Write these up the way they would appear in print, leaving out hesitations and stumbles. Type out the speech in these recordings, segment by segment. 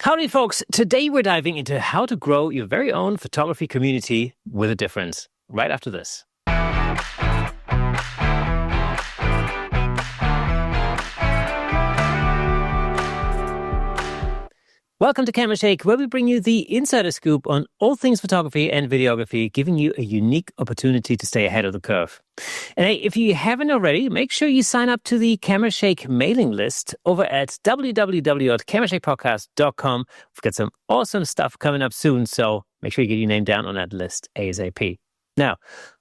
Howdy, folks. Today we're diving into how to grow your very own photography community with a difference. Right after this. Welcome to Camera Shake, where we bring you the insider scoop on all things photography and videography, giving you a unique opportunity to stay ahead of the curve. And hey, if you haven't already, make sure you sign up to the Camera Shake mailing list over at www.camerashakepodcast.com. We've got some awesome stuff coming up soon, so make sure you get your name down on that list ASAP. Now,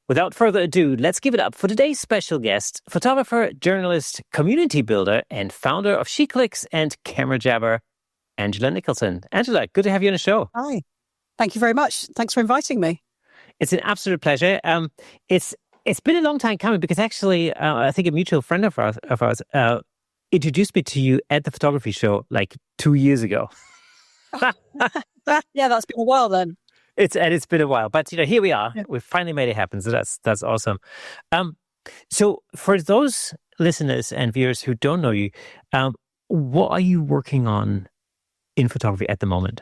without further ado, let's give it up for today's special guest, photographer, journalist, community builder, and founder of SheClicks and Camera Jabber, Angela Nicholson. Angela, good to have you on the show. Hi. Thank you very much. Thanks for inviting me. It's an absolute pleasure. It's been a long time coming because actually, I think a mutual friend of ours introduced me to you at the photography show like 2 years ago. Yeah, that's been a while then. It's been a while, but here we are. Yeah. We've finally made it happen. So that's awesome. So for those listeners and viewers who don't know you, what are you working on in photography at the moment?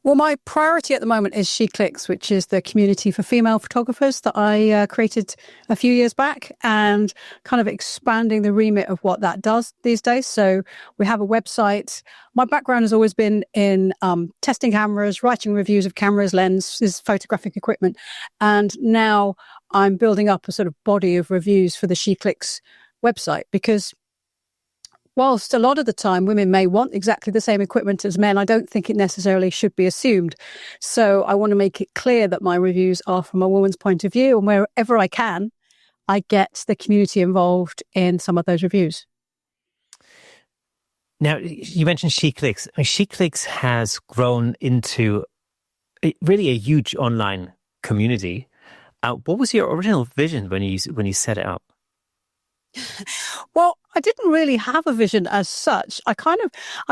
Well, my priority at the moment is SheClicks, which is the community for female photographers that I created a few years back, and kind of expanding the remit of what that does these days. So we have a website. My background has always been in testing cameras, writing reviews of cameras, lenses, photographic equipment. And now I'm building up a sort of body of reviews for the SheClicks website, because whilst a lot of the time women may want exactly the same equipment as men, I don't think it necessarily should be assumed. So I want to make it clear that my reviews are from a woman's point of view, and wherever I can, I get the community involved in some of those reviews. Now, you mentioned SheClicks. SheClicks has grown into really a huge online community. What was your original vision when you set it up? Well, I didn't really have a vision as such. I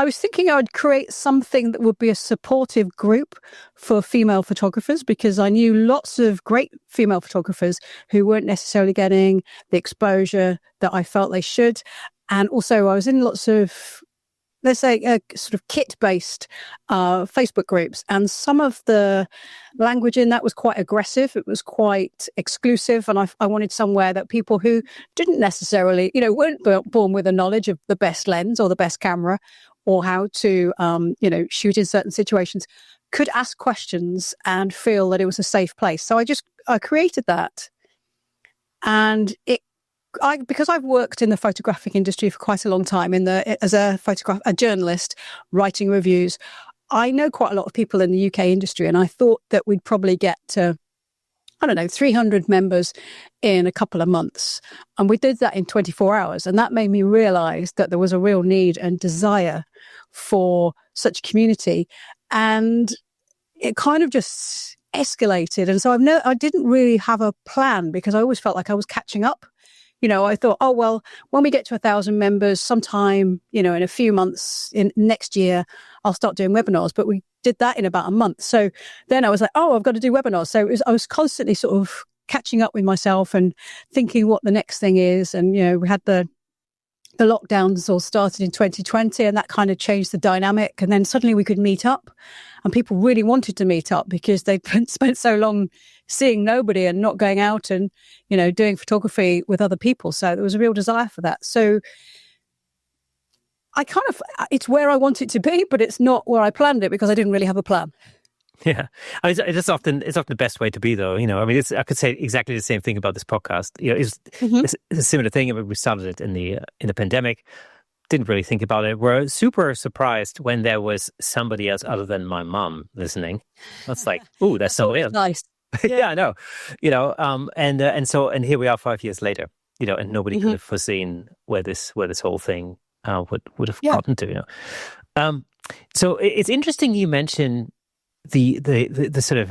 was thinking I would create something that would be a supportive group for female photographers, because I knew lots of great female photographers who weren't necessarily getting the exposure that I felt they should. And also I was in lots of, let's say, sort of kit-based Facebook groups. And some of the language in that was quite aggressive. It was quite exclusive. And I wanted somewhere that people who didn't necessarily, weren't born with a knowledge of the best lens or the best camera or how to, shoot in certain situations, could ask questions and feel that it was a safe place. So I created that. And because I've worked in the photographic industry for quite a long time as a journalist writing reviews, I know quite a lot of people in the UK industry, and I thought that we'd probably get to, 300 members in a couple of months. And we did that in 24 hours. And that made me realize that there was a real need and desire for such community. And it kind of just escalated. And so I didn't really have a plan, because I always felt like I was catching up. I thought, oh, well, when we get to 1,000 members sometime, in a few months in next year, I'll start doing webinars. But we did that in about a month. So then I was like, oh, I've got to do webinars. So I was constantly sort of catching up with myself and thinking what the next thing is. And, we had the lockdowns all started in 2020, and that kind of changed the dynamic. And then suddenly we could meet up, and people really wanted to meet up because they'd spent so long seeing nobody and not going out and, doing photography with other people. So there was a real desire for that. So it's where I want it to be, but it's not where I planned it, because I didn't really have a plan. Yeah, it's often the best way to be, though. I could say exactly the same thing about this podcast. It's a similar thing. We started it in the pandemic. Didn't really think about it. We're super surprised when there was somebody else other than my mom listening. That's like, ooh, that's somebody else. Nice. Yeah, I know. And here we are 5 years later. And nobody could have foreseen where this whole thing would have gotten to. So it's interesting you mention the sort of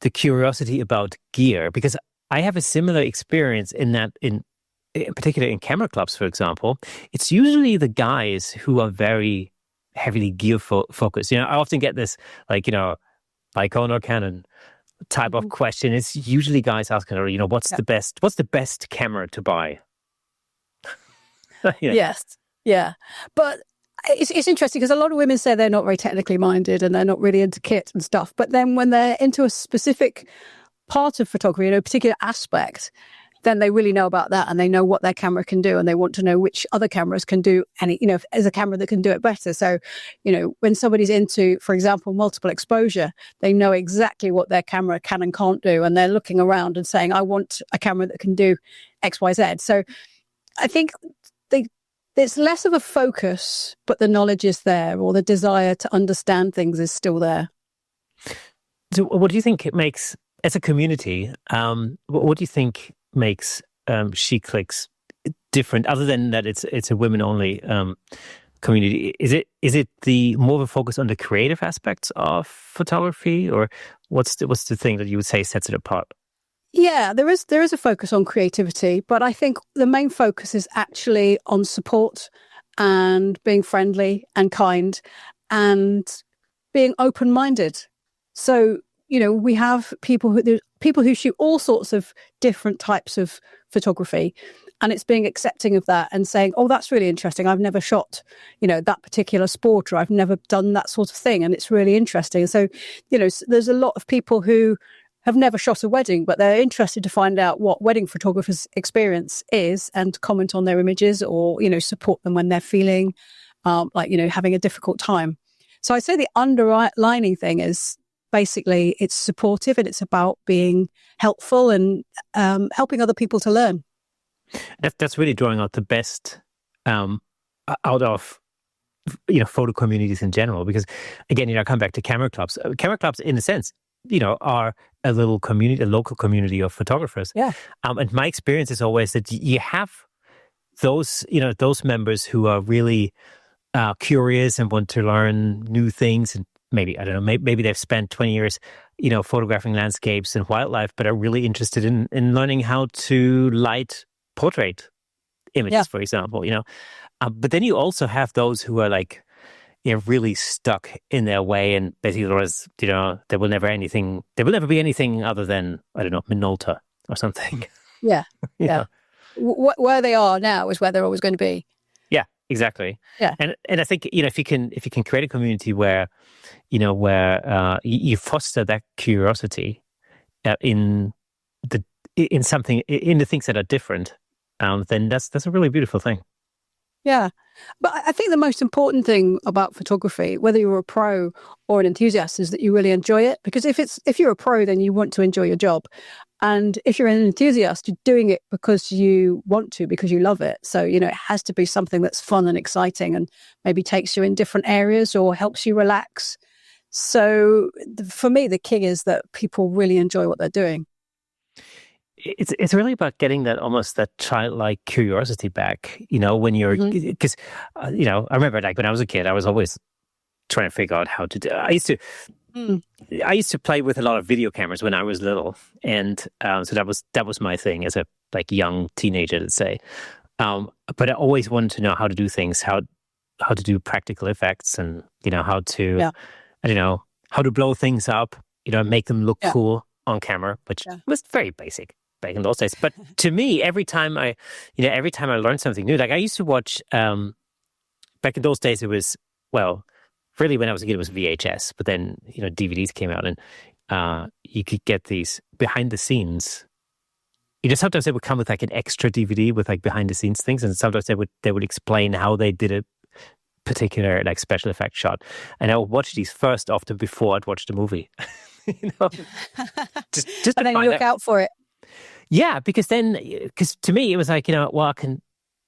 the curiosity about gear, because I have a similar experience in that in particular in camera clubs, for example. It's usually the guys who are very heavily gear focused. I often get this Nikon or Canon type of question. It's usually guys asking, what's the best camera to buy? Yes. Yeah. But It's interesting because a lot of women say they're not very technically minded and they're not really into kit and stuff. But then when they're into a specific part of photography, a particular aspect, then they really know about that and they know what their camera can do and they want to know which other cameras can do any, if there's a camera that can do it better. So, when somebody's into, for example, multiple exposure, they know exactly what their camera can and can't do. And they're looking around and saying, I want a camera that can do X, Y, Z. So I think it's less of a focus, but the knowledge is there, or the desire to understand things is still there. So what do you think it makes, as a community, what do you think makes SheClicks different, other than that it's a women-only community? Is it the more of a focus on the creative aspects of photography, or what's the thing that you would say sets it apart? Yeah, there is a focus on creativity, but I think the main focus is actually on support and being friendly and kind and being open-minded. So, we have people who shoot all sorts of different types of photography, and it's being accepting of that and saying, oh, that's really interesting. I've never shot, that particular sport, or I've never done that sort of thing. And it's really interesting. And so, there's a lot of people who have never shot a wedding, but they're interested to find out what wedding photographers' experience is and comment on their images, or, support them when they're feeling having a difficult time. So I'd say the underlining thing is basically it's supportive and it's about being helpful and helping other people to learn. That's really drawing out the best out of photo communities in general, because again, I come back to camera clubs. Camera clubs, in a sense, are a little community, a local community of photographers. Yeah. And my experience is always that you have those members who are really curious and want to learn new things, and maybe, I don't know, maybe they've spent 20 years, photographing landscapes and wildlife, but are really interested in learning how to light portrait images, for example, but then you also have those who are like, really stuck in their way, and basically, there will never be anything other than, I don't know, Minolta or something. Yeah. Yeah. Where they are now is where they're always going to be. Yeah, exactly. Yeah. And I think, if you can create a community where, where you foster that curiosity in the things that are different, then that's a really beautiful thing. Yeah. But I think the most important thing about photography, whether you're a pro or an enthusiast, is that you really enjoy it. Because if you're a pro, then you want to enjoy your job. And if you're an enthusiast, you're doing it because you want to, because you love it. So, it has to be something that's fun and exciting and maybe takes you in different areas or helps you relax. So for me, the key is that people really enjoy what they're doing. It's really about getting that childlike curiosity back, when you're, because, I remember, like, when I was a kid, I was always trying to figure out how to do. I used to play with a lot of video cameras when I was little, and so that was my thing as a young teenager, let's say. But I always wanted to know how to do things, how to do practical effects, and how to, I don't know, how to blow things up, make them look cool on camera, which was very basic back in those days. But to me, every time I learned something new, like I used to watch, back in those days, it was, well, really when I was a kid, it was VHS, but then, DVDs came out, and you could get these behind the scenes. Sometimes they would come with like an extra DVD with like behind the scenes things, and sometimes they would explain how they did a particular like special effect shot. And I would watch these first often before I'd watch the movie. just and then you look out for it. Yeah, because to me it was like, I'm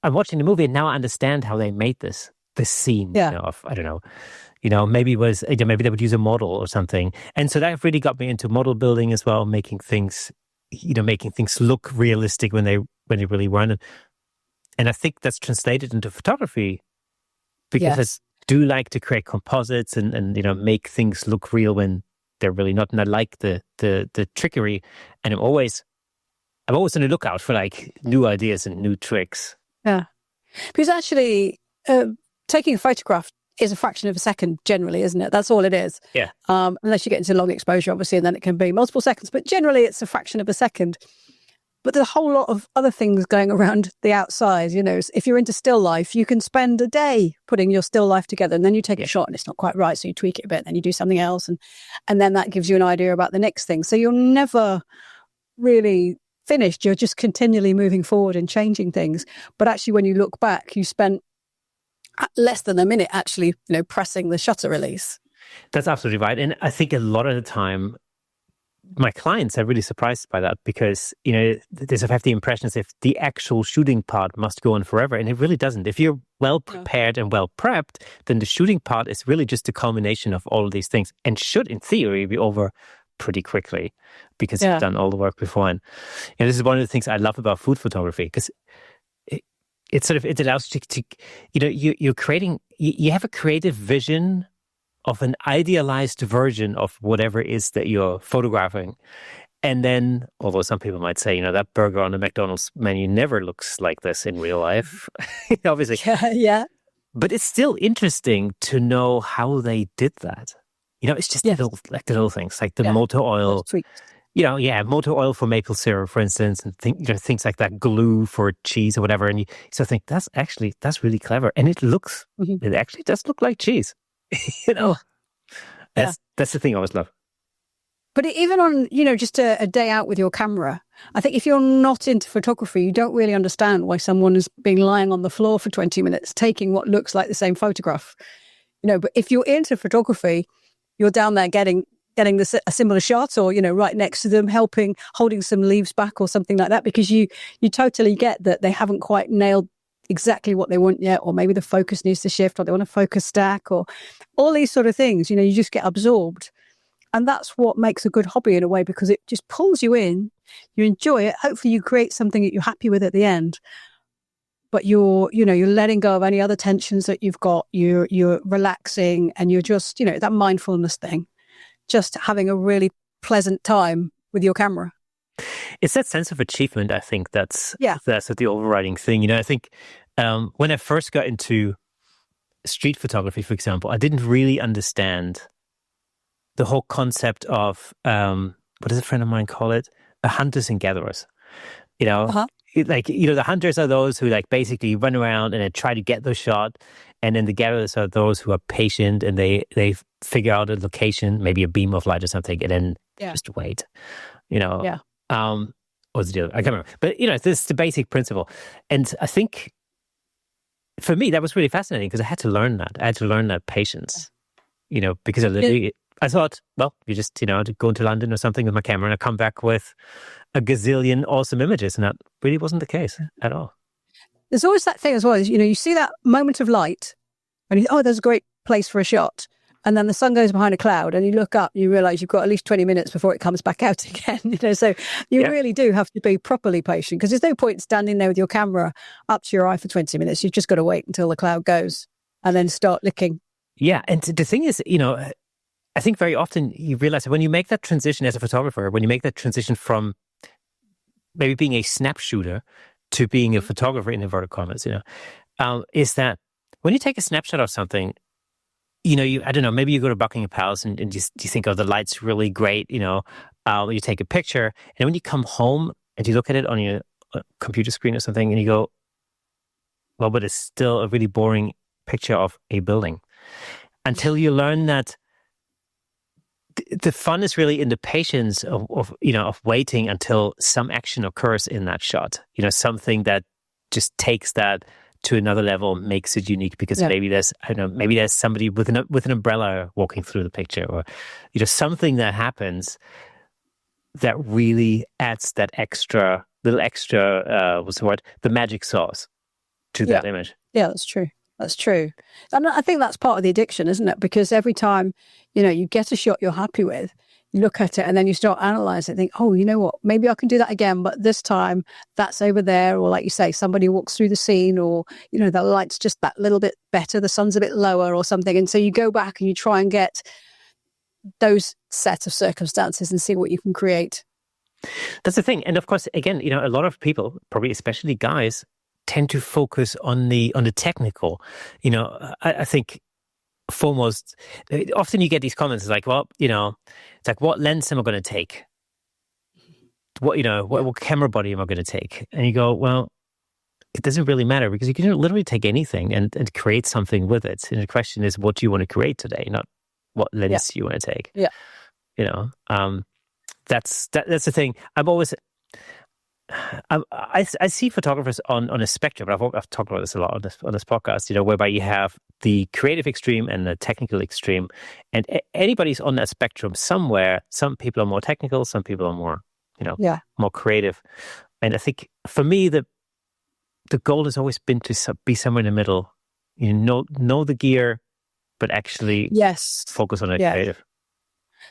watching the movie and now I understand how they made this scene. Of, I don't know, maybe it was, maybe they would use a model or something, and so that really got me into model building as well, making things look realistic when they really weren't. And I think that's translated into photography, because I do like to create composites and make things look real when they're really not. And I like the trickery, and I'm always on the lookout for like new ideas and new tricks. Yeah, because actually, taking a photograph is a fraction of a second generally, isn't it? That's all it is. Yeah. Unless you get into long exposure, obviously, and then it can be multiple seconds. But generally, it's a fraction of a second. But there's a whole lot of other things going around the outside. You know, if you're into still life, you can spend a day putting your still life together, and then you take a shot and it's not quite right, so you tweak it a bit, and then you do something else, and then that gives you an idea about the next thing. So you're never really finished. You're just continually moving forward and changing things. But actually, when you look back, you spent less than a minute actually, pressing the shutter release. That's absolutely right. And I think a lot of the time, my clients are really surprised by that because, they sort of have the impression as if the actual shooting part must go on forever. And it really doesn't. If you're well prepared and well prepped, then the shooting part is really just a culmination of all of these things and should, in theory, be over pretty quickly because you've done all the work beforehand. And this is one of the things I love about food photography because it allows you to you're creating, you have a creative vision of an idealized version of whatever it is that you're photographing. And then, although some people might say, that burger on the McDonald's menu never looks like this in real life, obviously. Yeah. But it's still interesting to know how they did that. It's just the little things, like the motor oil, motor oil for maple syrup, for instance, and things like that, glue for cheese or whatever. And you so think that's really clever. And it actually does look like cheese. That's the thing I always love. But even on, just a day out with your camera, I think if you're not into photography, you don't really understand why someone has been lying on the floor for 20 minutes taking what looks like the same photograph. But if you're into photography, you're down there getting a similar shot, or right next to them, holding some leaves back or something like that, because you totally get that they haven't quite nailed exactly what they want yet, or maybe the focus needs to shift, or they want a focus stack, or all these sort of things. You just get absorbed, and that's what makes a good hobby in a way, because it just pulls you in. You enjoy it. Hopefully, you create something that you're happy with at the end. But you're letting go of any other tensions that you've got. You're relaxing, and you're just that mindfulness thing, just having a really pleasant time with your camera. It's that sense of achievement, I think, that's the overriding thing. I think when I first got into street photography, for example, I didn't really understand the whole concept of, what does a friend of mine call it? Hunters and gatherers. The hunters are those who basically run around and then try to get the shot. And then the gatherers are those who are patient and they figure out a location, maybe a beam of light or something, and then just wait, what's the other? I can't remember. But, this is the basic principle. And I think for me, that was really fascinating because I had to learn that. I had to learn that patience, because I thought, well, you just, I'd go into London or something with my camera and I'd come back with a gazillion awesome images. And that really wasn't the case at all. There's always that thing as well, is, you see that moment of light and there's a great place for a shot. And then the sun goes behind a cloud and you look up, you realize you've got at least 20 minutes before it comes back out again. So you really do have to be properly patient, because there's no point standing there with your camera up to your eye for 20 minutes. You've just got to wait until the cloud goes and then start looking. Yeah. And the thing is, I think very often you realize that when you make that transition as a photographer, when you make that transition from maybe being a snap shooter to being a photographer in inverted commas, is that when you take a snapshot of something, I don't know, maybe you go to Buckingham Palace and you think, oh, the light's really great, you take a picture, and when you come home and you look at it on your computer screen or something and you go, well, but it's still a really boring picture of a building, until you learn that the fun is really in the patience of waiting until some action occurs in that shot, something that just takes that to another level, makes it unique, because maybe there's somebody with an umbrella walking through the picture, or something that happens that really adds that little extra what's the word, the magic sauce to that image. Yeah, that's true. And I think that's part of the addiction, isn't it? Because every time you get a shot you're happy with, you look at it and then you start analysing, think, oh, you know what, maybe I can do that again, but this time that's over there. Or like you say, somebody walks through the scene, or, the light's just that little bit better, the sun's a bit lower or something. And so you go back and you try and get those set of circumstances and see what you can create. That's the thing. And of course, again, a lot of people, probably especially guys, tend to focus on the technical. I think foremost, often you get these comments like, well, it's like, what lens am I going to take what camera body am I going to take? And you go, well, it doesn't really matter because you can literally take anything and create something with it. And the question is, what do you want to create today? Not what lens you want to take. Yeah. That's the thing. I see photographers on a spectrum. I've talked about this a lot on this podcast. Whereby you have the creative extreme and the technical extreme, and anybody's on that spectrum somewhere. Some people are more technical, some people are more, more creative. And I think for me, the goal has always been to be somewhere in the middle. Know the gear, but actually focus on the creative.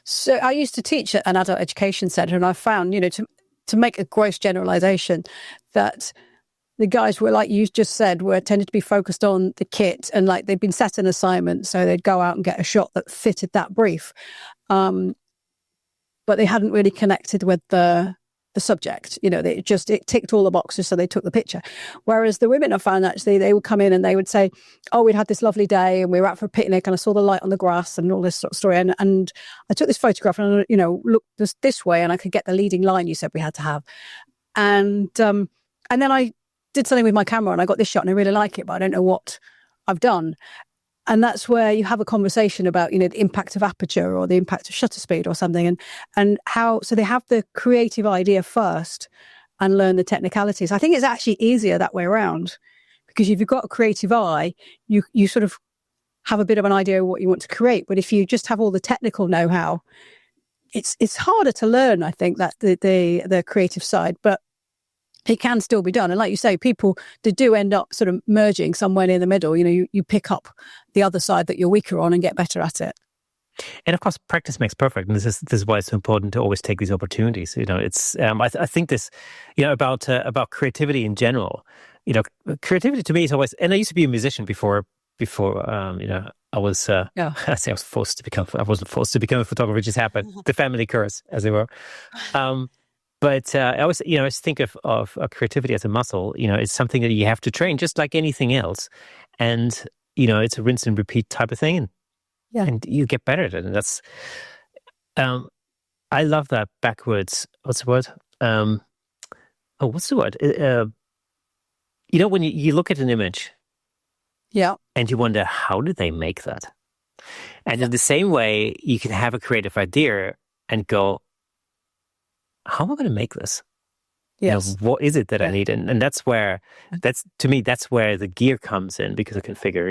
So I used to teach at an adult education centre, and I found, to make a gross generalisation, that the guys were, like you just said, tended to be focused on the kit, and like they'd been set an assignment, so they'd go out and get a shot that fitted that brief. But they hadn't really connected with the subject. It ticked all the boxes, so they took the picture. Whereas the women, I found, actually, they would come in and they would say, oh, we'd had this lovely day and we were out for a picnic and I saw the light on the grass and all this sort of story. And I took this photograph and, looked this way and I could get the leading line you said we had to have. And then I did something with my camera and I got this shot and I really like it, but I don't know what I've done. And that's where you have a conversation about, the impact of aperture or the impact of shutter speed or something, and how, so they have the creative idea first and learn the technicalities. I think it's actually easier that way around, because if you've got a creative eye, you sort of have a bit of an idea of what you want to create. But if you just have all the technical know-how, it's harder to learn, I think, that the creative side. But it can still be done. And like you say, people, they do end up sort of merging somewhere near the middle. You pick up the other side that you're weaker on and get better at it. And of course, practice makes perfect. And this is why it's so important to always take these opportunities. It's I think this, about creativity in general. Creativity to me is always. And I used to be a musician before. I was. I say I was forced to become. I wasn't forced to become a photographer. It just happened. The family curse, as it were. But I always think of creativity as a muscle. It's something that you have to train, just like anything else. And it's a rinse and repeat type of thing. And you get better at it. And that's, I love that backwards. What's the word? What's the word? When you look at an image, and you wonder, how did they make that? And in the same way, you can have a creative idea and go, how am I going to make this? Yes. What is it that I need? And that's where the gear comes in, because I can figure,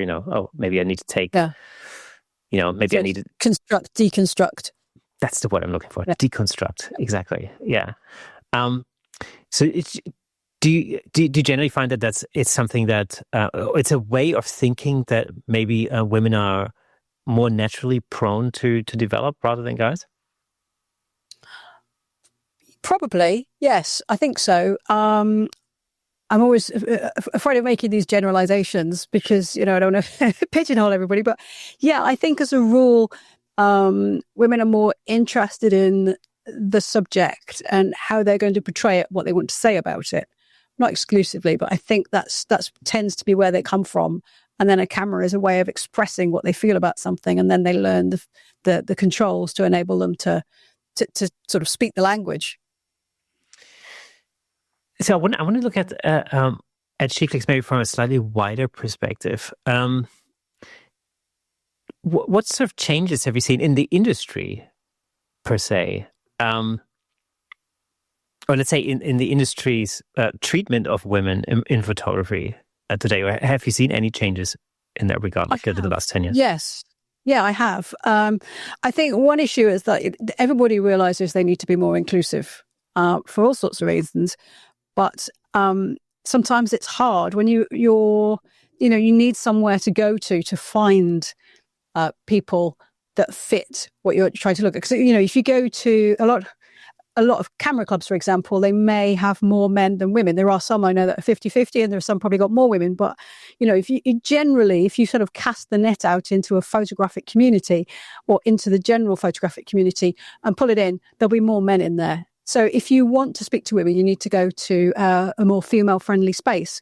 maybe I need to take, maybe I need to construct, deconstruct. That's the word I'm looking for. Yeah. Deconstruct. Exactly. Yeah. So do you generally find that it's something that it's a way of thinking that maybe women are more naturally prone to develop rather than guys? Probably, yes, I think so. I'm always afraid of making these generalizations because, I don't want to pigeonhole everybody. But yeah, I think as a rule, women are more interested in the subject and how they're going to portray it, what they want to say about it. Not exclusively, but I think that tends to be where they come from. And then a camera is a way of expressing what they feel about something. And then they learn the controls to enable them to sort of speak the language. So I want to look at SheClicks maybe from a slightly wider perspective. What sort of changes have you seen in the industry per se? Or let's say in the industry's treatment of women in photography today. Have you seen any changes in that regard, like in the last 10 years? Yes. Yeah, I have. I think one issue is that everybody realizes they need to be more inclusive for all sorts of reasons. But sometimes it's hard when you need somewhere to go to find people that fit what you're trying to look at. Because, if you go to a lot of camera clubs, for example, they may have more men than women. There are some I know that are 50-50 and there are some probably got more women. But, if you sort of cast the net out into a photographic community or into the general photographic community and pull it in, there'll be more men in there. So if you want to speak to women, you need to go to a more female-friendly space.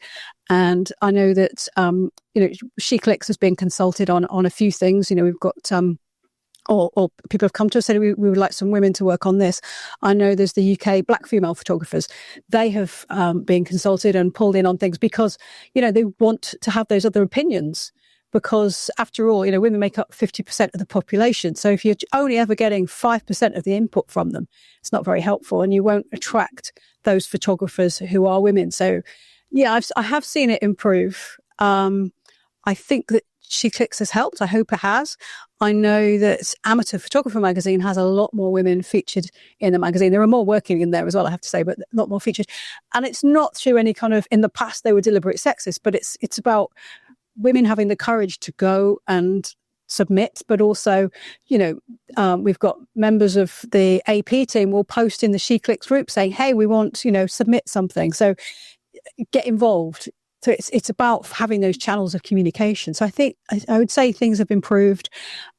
And I know that, SheClicks has been consulted on a few things. We've got or people have come to us and said we would like some women to work on this. I know there's the UK black female photographers. They have been consulted and pulled in on things because, they want to have those other opinions. Because after all, women make up 50% of the population. So if you're only ever getting 5% of the input from them, it's not very helpful, and you won't attract those photographers who are women. So yeah, I have seen it improve. I think that SheClicks has helped. I hope it has. I know that Amateur Photographer magazine has a lot more women featured in the magazine. There are more working in there as well, I have to say, but a lot more featured. And it's not through any kind of, in the past they were deliberate sexist, but it's about women having the courage to go and submit, but also, we've got members of the AP team will post in the SheClicks group saying, hey, we want, submit something. So get involved. So it's about having those channels of communication. So I think I would say things have improved.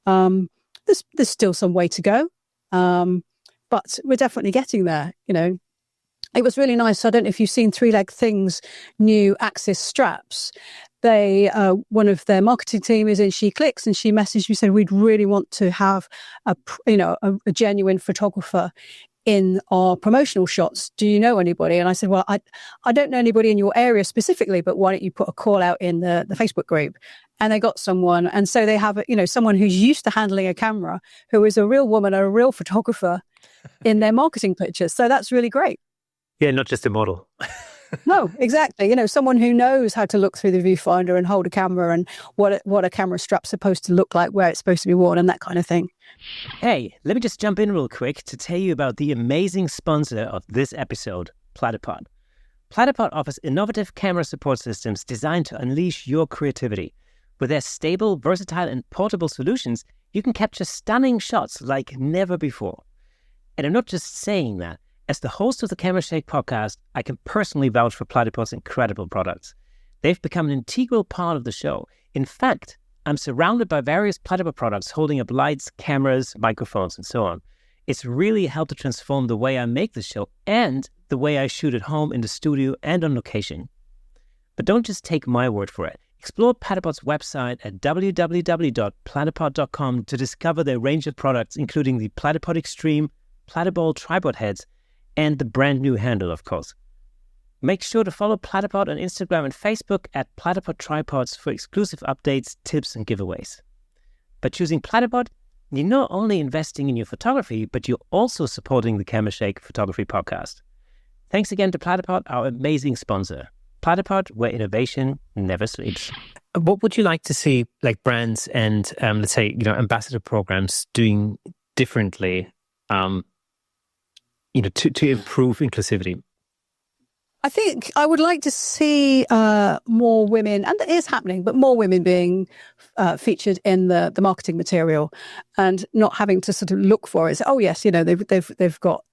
There's still some way to go, but we're definitely getting there. It was really nice. I don't know if you've seen Three Leg Things' new Axis straps. They one of their marketing team is in SheClicks, and she messaged me said we'd really want to have a genuine photographer in our promotional shots. Do you know anybody? And I said, well, I don't know anybody in your area specifically, but why don't you put a call out in the Facebook group? And they got someone. And so they have, someone who's used to handling a camera, who is a real woman, a real photographer in their marketing pictures. So that's really great. Yeah, not just a model. No, exactly. Someone who knows how to look through the viewfinder and hold a camera and what a camera strap's supposed to look like, where it's supposed to be worn and that kind of thing. Hey, let me just jump in real quick to tell you about the amazing sponsor of this episode, Platypod. Platypod offers innovative camera support systems designed to unleash your creativity. With their stable, versatile, and portable solutions, you can capture stunning shots like never before. And I'm not just saying that. As the host of the Camera Shake podcast, I can personally vouch for Platypod's incredible products. They've become an integral part of the show. In fact, I'm surrounded by various Platypod products holding up lights, cameras, microphones, and so on. It's really helped to transform the way I make the show and the way I shoot at home, in the studio, and on location. But don't just take my word for it. Explore Platypod's website at www.platypod.com to discover their range of products, including the Platypod Extreme, Platypod tripod heads, and the brand new handle, of course. Make sure to follow Platypod on Instagram and Facebook at Platypod Tripods for exclusive updates, tips, and giveaways. By choosing Platypod, you're not only investing in your photography, but you're also supporting the Camera Shake Photography Podcast. Thanks again to Platypod, our amazing sponsor. Platypod, where innovation never sleeps. What would you like to see, like brands and let's say ambassador programs doing differently? To improve inclusivity? I think I would like to see more women, and it is happening, but more women being featured in the marketing material, and not having to sort of look for it. Oh yes, they've got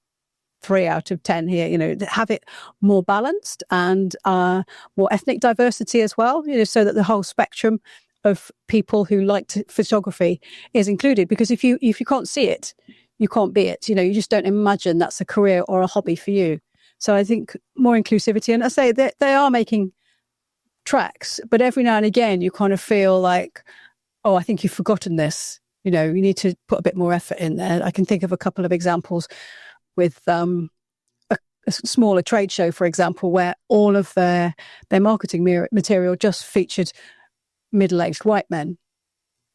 3 out of 10 here. Have it more balanced and more ethnic diversity as well. So that the whole spectrum of people who like photography is included. Because if you can't see it, you can't be it. You just don't imagine that's a career or a hobby for you. So I think more inclusivity. And I say that they are making tracks, but every now and again you kind of feel like, oh, I think you've forgotten this. You need to put a bit more effort in there. I can think of a couple of examples with a smaller trade show, for example, where all of their marketing material just featured middle-aged white men.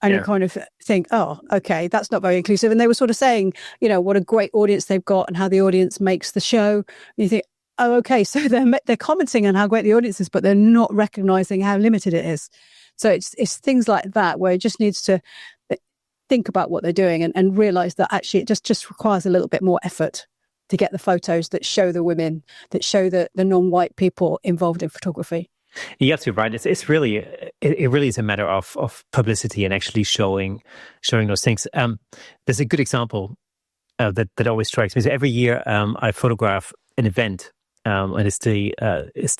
And you kind of think, oh, okay, that's not very inclusive. And they were sort of saying, what a great audience they've got and how the audience makes the show. And you think, oh, okay, so they're commenting on how great the audience is, but they're not recognizing how limited it is. So it's things like that where it just needs to think about what they're doing and realize that actually it just requires a little bit more effort to get the photos that show the women, that show the non-white people involved in photography. You're absolutely right. It really is a matter of publicity and actually showing those things. There's a good example that always strikes me. So every year I photograph an event, and it's the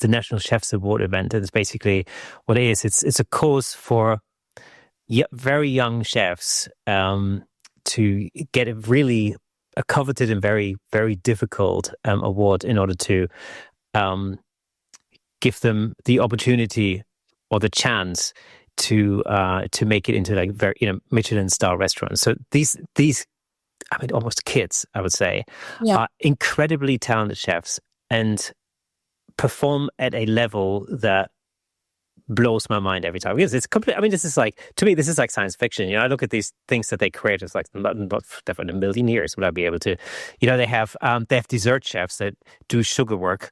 National Chefs Award event. And it's basically what it is. It's a cause for very young chefs to get a coveted and very, very difficult award in order to give them the opportunity or the chance to make it into like very Michelin style restaurants. So these I mean almost kids, I would say, are incredibly talented chefs and perform at a level that blows my mind every time, because it's complete. I mean, this is like, to me, this is like science fiction. I look at these things that they create. It's like not in a million years would I be able to. They have dessert chefs that do sugar work.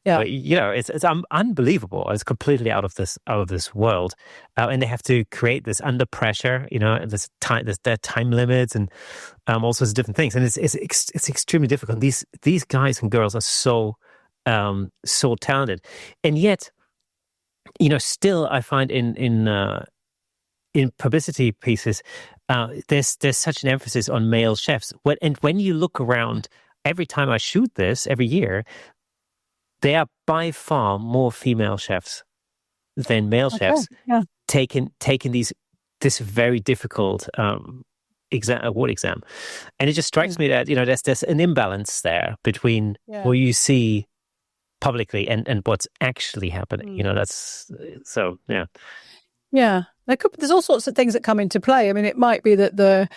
Yeah, it's unbelievable. It's completely out of this world, and they have to create this under pressure. This time, their time limits, and all sorts of different things, and it's extremely difficult. These guys and girls are so talented, and yet, still I find in publicity pieces, there's such an emphasis on male chefs. When you look around, every time I shoot this every year, there are by far more female chefs than male chefs taking this very difficult award exam, and it just strikes me that there's an imbalance there between what you see publicly and what's actually happening. That's so yeah. There's all sorts of things that come into play. I mean, it might be that the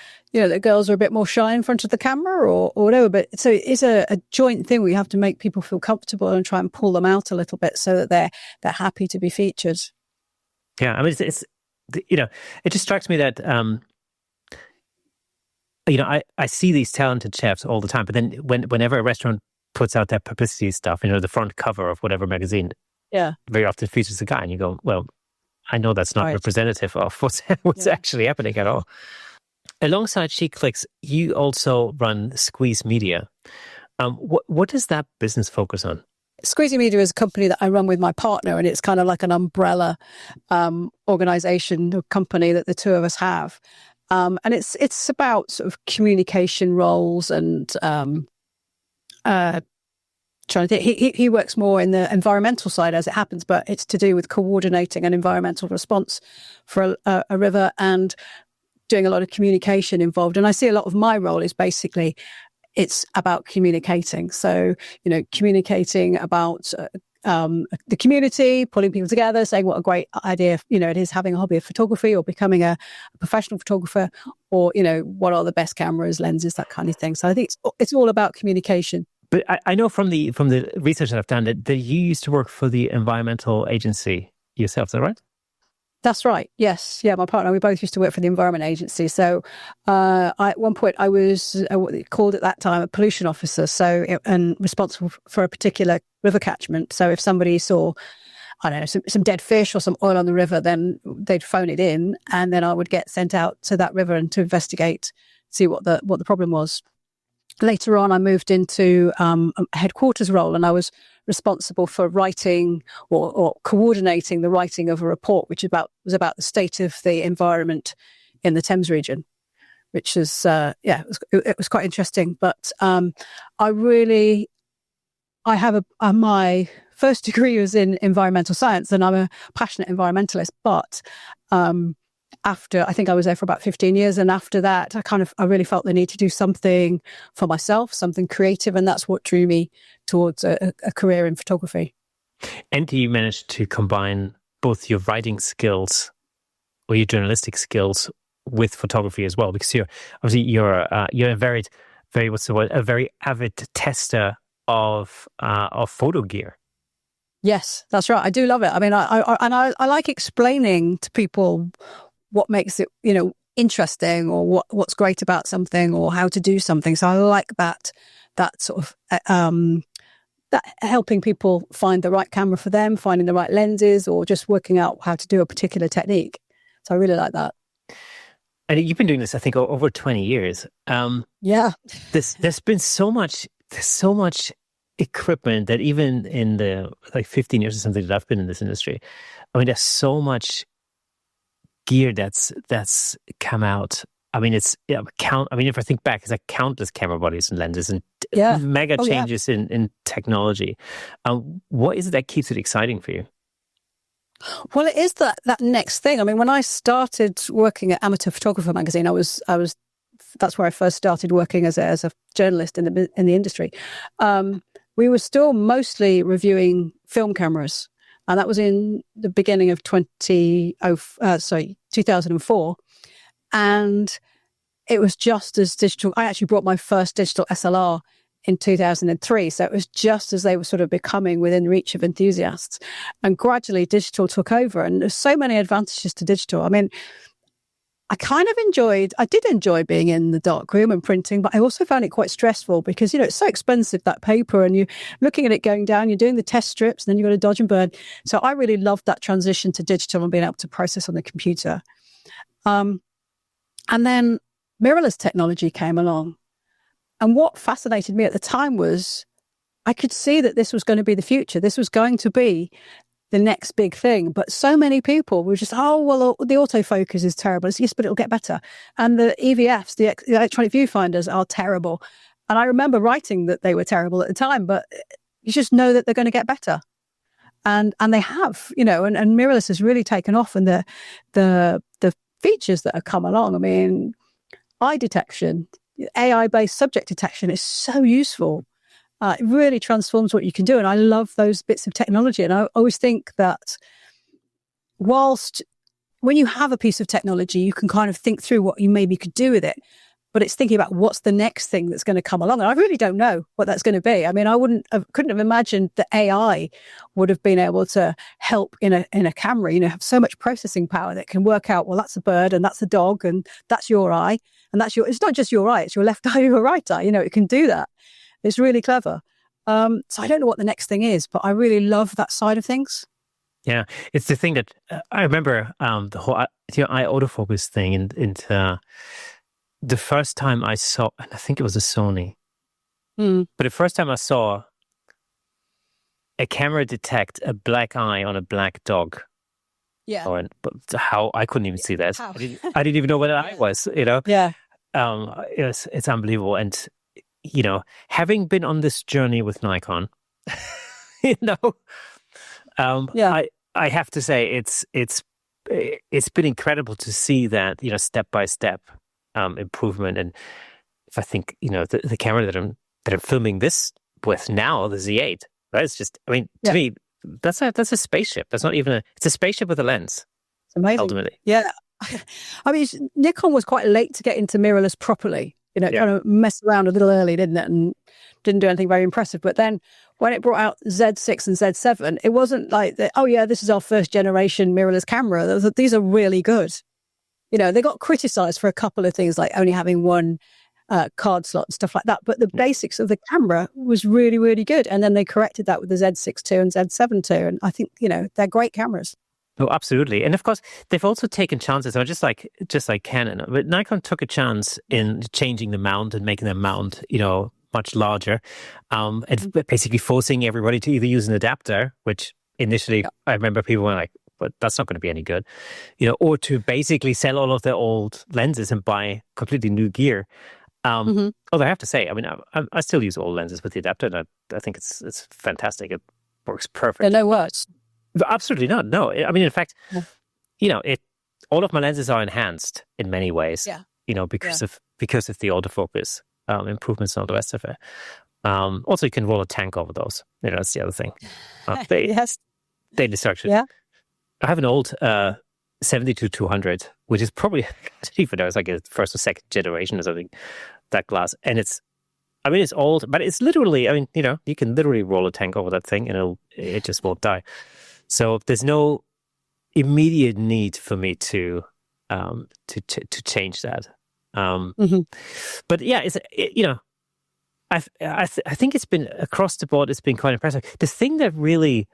girls are a bit more shy in front of the camera or whatever, but so it's a joint thing where you have to make people feel comfortable and try and pull them out a little bit so that they're happy to be featured. Yeah, I mean, it's it just strikes me that I see these talented chefs all the time, but then whenever a restaurant puts out their publicity stuff, the front cover of whatever magazine, very often features a guy, and you go, well, I know that's not representative of what's actually happening at all. Alongside SheClicks, you also run Squeezy Media. What does that business focus on? Squeezy Media is a company that I run with my partner, and it's kind of like an umbrella organization or company that the two of us have. And it's about sort of communication roles and trying to think. He works more in the environmental side as it happens, but it's to do with coordinating an environmental response for a river and doing a lot of communication involved. And I see a lot of my role is basically it's about communicating. So, communicating about the community, pulling people together, saying what a great idea, it is having a hobby of photography or becoming a professional photographer, or, what are the best cameras, lenses, that kind of thing. So I think it's all about communication. But I know from the research that I've done that you used to work for the environmental agency yourself. Is that right? That's right. Yes. Yeah. My partner, we both used to work for the Environment Agency. So at one point I was what they called at that time a pollution officer. And responsible for a particular river catchment. So if somebody saw, I don't know, some dead fish or some oil on the river, then they'd phone it in, and then I would get sent out to that river and to investigate, see what the problem was. Later on, I moved into a headquarters role, and I was responsible for writing or coordinating the writing of a report, which was about the state of the environment in the Thames region, which is, it was quite interesting. But my first degree was in environmental science, and I'm a passionate environmentalist, but after, I think I was there for about 15 years. And after that, I really felt the need to do something for myself, something creative. And that's what drew me towards a career in photography. And you managed to combine both your writing skills or your journalistic skills with photography as well, because you're a very avid tester of photo gear. Yes, that's right. I do love it. I mean, I like explaining to people what makes it, interesting, or what's great about something, or how to do something. So I like that sort of that helping people find the right camera for them, finding the right lenses, or just working out how to do a particular technique. So I really like that. And you've been doing this, I think, over 20 years. Yeah. There's been so much equipment that even in the 15 years or something that I've been in this industry, I mean, there's so much gear that's come out. I mean, if I think back, it's like countless camera bodies and lenses and mega changes in technology. What is it that keeps it exciting for you? Well, it is that next thing. I mean, when I started working at Amateur Photographer magazine, that's where I first started working as a journalist in the industry. We were still mostly reviewing film cameras. And that was in the beginning of 2004. And it was just as digital. I actually brought my first digital SLR in 2003. So it was just as they were sort of becoming within reach of enthusiasts. And gradually digital took over. And there's so many advantages to digital. I mean, I did enjoy being in the dark room and printing, but I also found it quite stressful because, it's so expensive, that paper, and you're looking at it going down, you're doing the test strips, and then you've got to dodge and burn. So I really loved that transition to digital and being able to process on the computer. And then mirrorless technology came along. And what fascinated me at the time was I could see that this was going to be the future. This was going to be the next big thing. But so many people were just, oh, well, the autofocus is terrible. Yes, but it'll get better. And the EVFs, the electronic viewfinders, are terrible. And I remember writing that they were terrible at the time, but you just know that they're going to get better. And they have, and mirrorless has really taken off. And the features that have come along, I mean, eye detection, AI-based subject detection is so useful. It really transforms what you can do. And I love those bits of technology. And I always think that when you have a piece of technology, you can kind of think through what you maybe could do with it. But it's thinking about what's the next thing that's going to come along. And I really don't know what that's going to be. I mean, couldn't have imagined that AI would have been able to help in a camera, have so much processing power that can work out, well, that's a bird and that's a dog and that's your eye. And it's not just your eye, it's your left eye or your right eye. It can do that. It's really clever. So I don't know what the next thing is, but I really love that side of things. Yeah, it's the thing that I remember the whole eye autofocus thing. And the first time I saw, and I think it was a Sony, but the first time I saw a camera detect a black eye on a black dog. Yeah. But how I couldn't even see that. How? I didn't even know what an eye was. Yeah. It's unbelievable. And having been on this journey with Nikon, I have to say it's been incredible to see that step by step improvement. And if I think the camera that I'm filming this with now, the Z8, right? It's just, I mean, to me, that's a spaceship. That's not even it's a spaceship with a lens. It's amazing. Ultimately, yeah. I mean, Nikon was quite late to get into mirrorless properly. Kind of messed around a little early, didn't it? And didn't do anything very impressive. But then when it brought out Z6 and Z7, it wasn't like, this is our first generation mirrorless camera. These are really good. They got criticized for a couple of things, like only having one card slot and stuff like that. But the basics of the camera was really, really good. And then they corrected that with the Z6 II and Z7 II. And I think, they're great cameras. Oh, absolutely. And of course, they've also taken chances. Just like Canon, but Nikon took a chance in changing the mount and making the mount, much larger, and basically forcing everybody to either use an adapter, which initially I remember people were like, "But that's not going to be any good," or to basically sell all of their old lenses and buy completely new gear. Although I have to say, I mean, I still use old lenses with the adapter, and I think it's fantastic. It works perfect. There are no words. Absolutely not. No, I mean, in fact, all of my lenses are enhanced in many ways. Yeah. Because of the autofocus improvements and all the rest of it. Also, you can roll a tank over those. That's the other thing. They destruction. Yeah. I have an old 72-200, which is probably I don't even know, it's like a first or second generation or something. That glass, and it's old, but it's literally. I mean, you can literally roll a tank over that thing, and it just won't die. So there's no immediate need for me to change that. But yeah, I think it's been across the board. It's been quite impressive. The thing that really,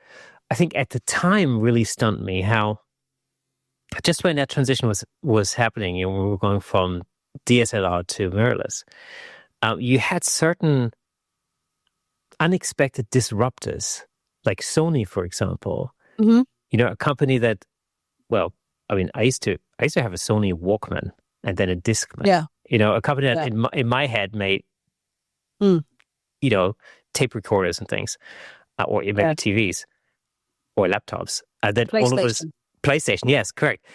I think at the time really stunned me, how just when that transition was happening, we were going from DSLR to mirrorless, you had certain unexpected disruptors, like Sony, for example. A company that, well, I mean, I used to have a Sony Walkman and then a Discman. Yeah. A company that in my head made, tape recorders and things, or maybe TVs or laptops. And then all of us, PlayStation, yes, correct.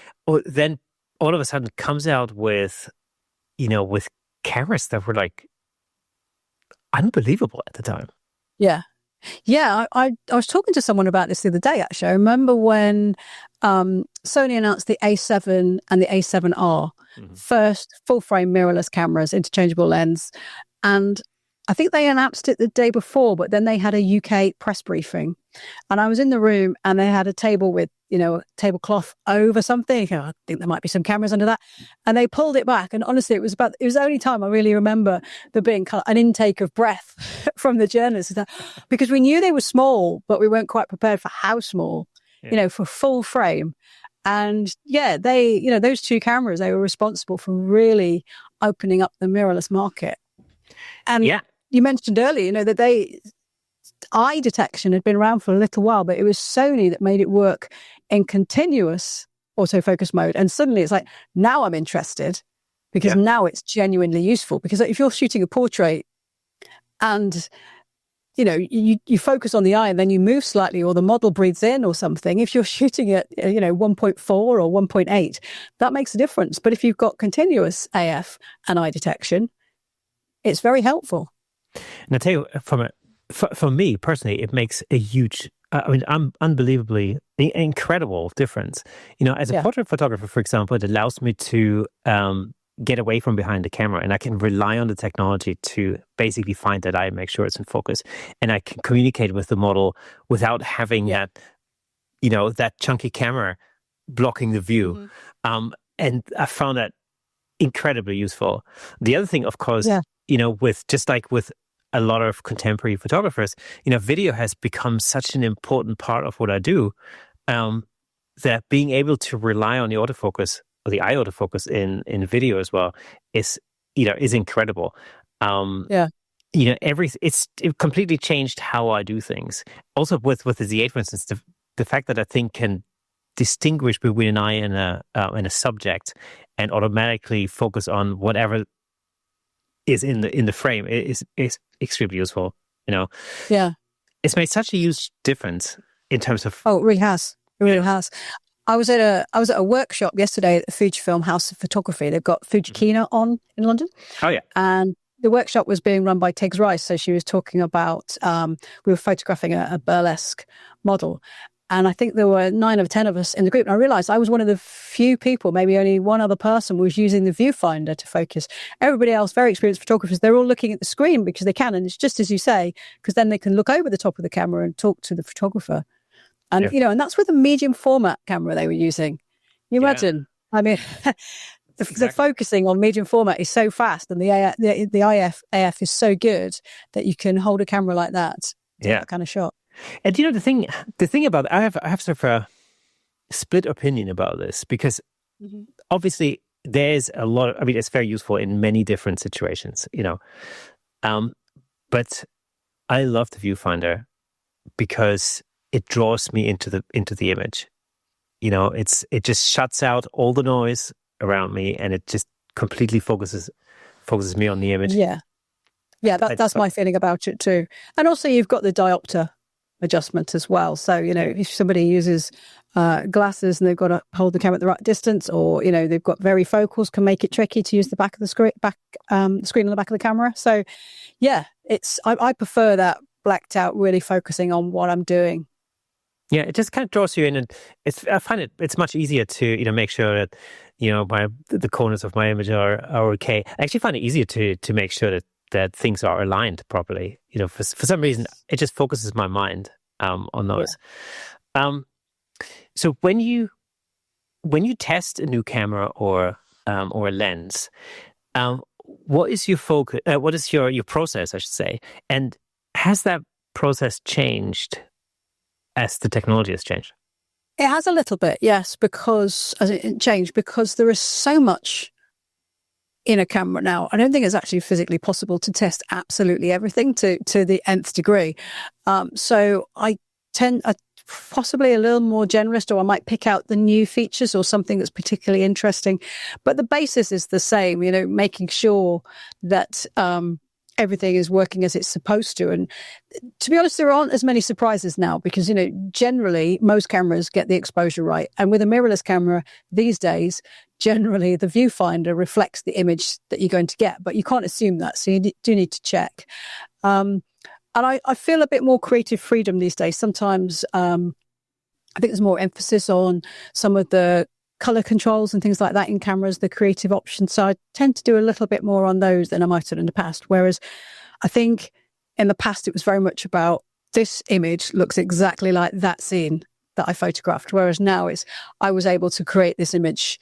Then all of a sudden comes out with, with cameras that were like unbelievable at the time. Yeah. Yeah, I was talking to someone about this the other day, actually. I remember when Sony announced the A7 and the A7R, first full frame mirrorless cameras, interchangeable lens. And I think they announced it the day before, but then they had a UK press briefing. And I was in the room and they had a table with, a tablecloth over something. I think there might be some cameras under that. And they pulled it back. And honestly, it was the only time I really remember there being kind of an intake of breath from the journalists. Because we knew they were small, but we weren't quite prepared for how small, for full frame. And yeah, those two cameras, they were responsible for really opening up the mirrorless market. And you mentioned earlier, that eye detection had been around for a little while, but it was Sony that made it work in continuous autofocus mode. And suddenly it's like, now I'm interested because now it's genuinely useful. Because if you're shooting a portrait and, you focus on the eye and then you move slightly or the model breathes in or something, if you're shooting at, 1.4 or 1.8, that makes a difference. But if you've got continuous AF and eye detection, it's very helpful. And I tell you, for me personally, it makes a huge, unbelievably incredible difference. As a portrait photographer, for example, it allows me to get away from behind the camera, and I can rely on the technology to basically find that eye and make sure it's in focus. And I can communicate with the model without having that chunky camera blocking the view. And I found that incredibly useful. The other thing, of course, with a lot of contemporary photographers, video has become such an important part of what I do, that being able to rely on the autofocus or the eye autofocus in video as well is incredible. It completely changed how I do things. Also with the Z8, for instance, the fact that I think can distinguish between an eye and a subject and automatically focus on whatever is in the frame is extremely useful. It's made such a huge difference in terms of. Oh, it really has. It really has. I was at a workshop yesterday at the Fujifilm House of Photography. They've got Fujikina on in London. Oh yeah. And the workshop was being run by Tiggs Rice. So she was talking about we were photographing a burlesque model. And I think there were 9 or 10 of us in the group. And I realized I was one of the few people, maybe only one other person was using the viewfinder to focus. Everybody else, very experienced photographers, they're all looking at the screen because they can. And it's just as you say, because then they can look over the top of the camera and talk to the photographer. And, and that's with a medium format camera they were using. You imagine? I mean, the focusing on medium format is so fast and the AF is so good that you can hold a camera like that to take that kind of shot. And the thing about I have sort of a split opinion about this because obviously there's a lot. It's very useful in many different situations, but I love the viewfinder because it draws me into the image. It just shuts out all the noise around me and it just completely focuses me on the image. Yeah, that's my feeling about it too. And also you've got the diopter adjustment as well. So, if somebody uses glasses and they've got to hold the camera at the right distance, or, they've got varifocals, can make it tricky to use the back of the screen, screen on the back of the camera. So, yeah, I prefer that blacked out, really focusing on what I'm doing. Yeah, it just kind of draws you in, and I find it's much easier to make sure that the corners of my image are okay. I actually find it easier to make sure that things are aligned properly. For some reason, it just focuses my mind on those. So when you test a new camera or a lens, what is your focus? What is your process, I should say? And has that process changed as the technology has changed? It has a little bit, yes, because it changed because there is so much in a camera now. I don't think it's actually physically possible to test absolutely everything to the nth degree. So I tend possibly a little more generalist, or I might pick out the new features or something that's particularly interesting. But the basis is the same, making sure that everything is working as it's supposed to. And to be honest, there aren't as many surprises now because, generally most cameras get the exposure right. And with a mirrorless camera these days, generally the viewfinder reflects the image that you're going to get, but you can't assume that. So you do need to check. And I feel a bit more creative freedom these days. Sometimes I think there's more emphasis on some of the color controls and things like that in cameras, the creative options. So I tend to do a little bit more on those than I might have in the past. Whereas I think in the past, it was very much about this image looks exactly like that scene that I photographed. Whereas now I was able to create this image.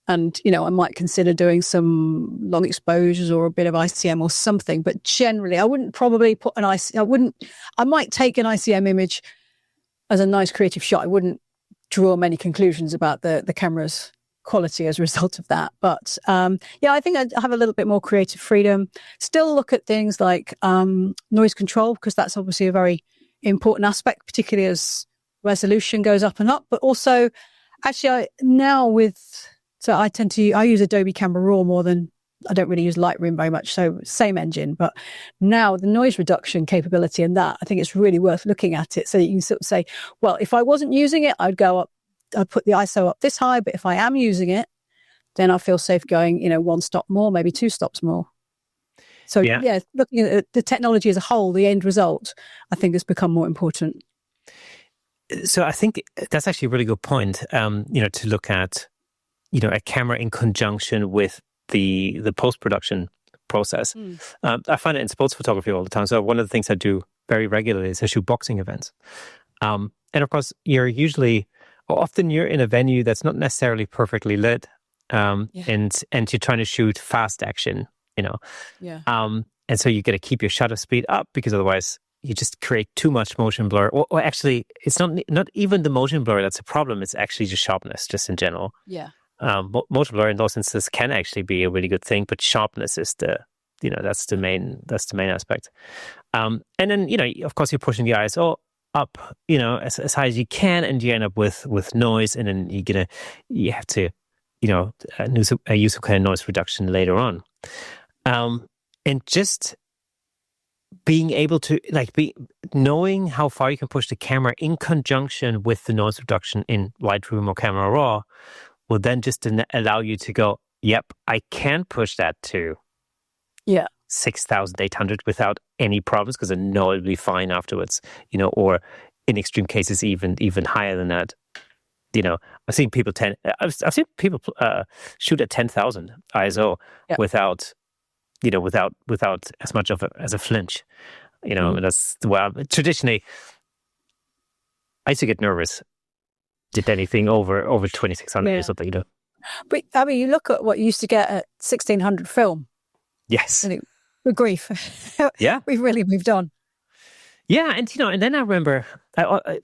And, you know, I might consider doing some long exposures or a bit of ICM or something. But generally, I wouldn't probably put I might take an ICM image as a nice creative shot. I wouldn't draw many conclusions about the camera's quality as a result of that. But yeah, I think I have a little bit more creative freedom. Still look at things like noise control, because that's obviously a very important aspect, particularly as resolution goes up and up. But also, actually, I use Adobe Camera Raw more than, I don't really use Lightroom very much, so same engine. But now the noise reduction capability in that, I think it's really worth looking at it, so you can sort of say, well, if I wasn't using it, I'd put the ISO up this high, but if I am using it, then I feel safe going, you know, 1 stop more, maybe 2 stops more. So yeah, looking at the technology as a whole, the end result, I think has become more important. So I think that's actually a really good point, you know, to look at, you know, a camera in conjunction with the post-production process. I find it in sports photography all the time. So one of the things I do very regularly is I shoot boxing events. And of course, often you're in a venue that's not necessarily perfectly lit, and you're trying to shoot fast action, you know. Yeah. And so you got to keep your shutter speed up, because otherwise you just create too much motion blur. Or actually, it's not even the motion blur that's a problem. It's actually just sharpness, just in general. Yeah. Motion blur in those instances can actually be a really good thing, but sharpness is that's the main aspect. And then, you know, of course, you're pushing the ISO up, you know, as high as you can, and you end up with noise, and then you have to, you know, use some kind of noise reduction later on. And just being able to knowing how far you can push the camera in conjunction with the noise reduction in Lightroom or Camera Raw will then just allow you to go, yep, I can push that to 6,800 without any problems, because I know it'll be fine afterwards, you know, or in extreme cases, even higher than that. You know, I've seen people shoot at 10,000 ISO without as much as a flinch. You know, traditionally, I used to get nervous. Did anything over 2,600 or something, you know. But I mean, you look at what you used to get at 1,600 film. Yes. Good grief. Yeah. We've really moved on. Yeah, and you know, and then I remember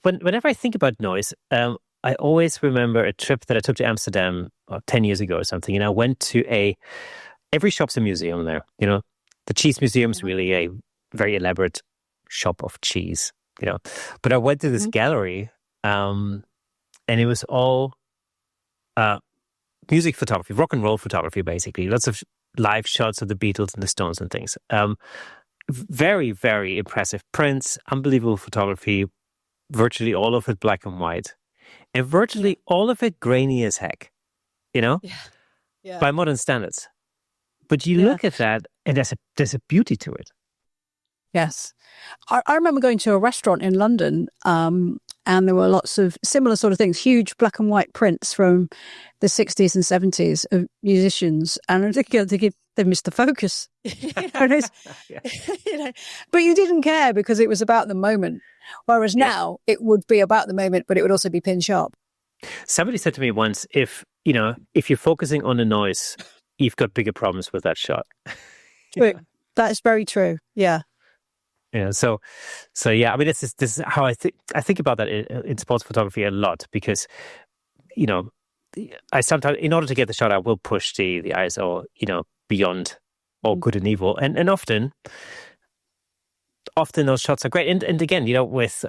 whenever I think about noise, I always remember a trip that I took to Amsterdam 10 years ago or something, and I went to every shop's a museum there. You know, the cheese museum is really a very elaborate shop of cheese. You know, but I went to this gallery, and it was all music photography, rock and roll photography, basically. Lots of live shots of the Beatles and the Stones and things. Very, very impressive prints, unbelievable photography, virtually all of it black and white, and virtually all of it grainy as heck, you know, by modern standards. But you look at that, and there's a beauty to it. Yes. I remember going to a restaurant in London, and there were lots of similar sort of things, huge black and white prints from the 60s and 70s of musicians. And I think they missed the focus. You know, but you didn't care because it was about the moment. Whereas now it would be about the moment, but it would also be pin sharp. Somebody said to me once, if you're focusing on the noise, you've got bigger problems with that shot. That is very true. Yeah. Yeah. So yeah. I mean, this is how I think about that in sports photography a lot, because, you know, I sometimes, in order to get the shot, I will push the ISO, you know, beyond all good and evil, and often those shots are great. And again, you know, with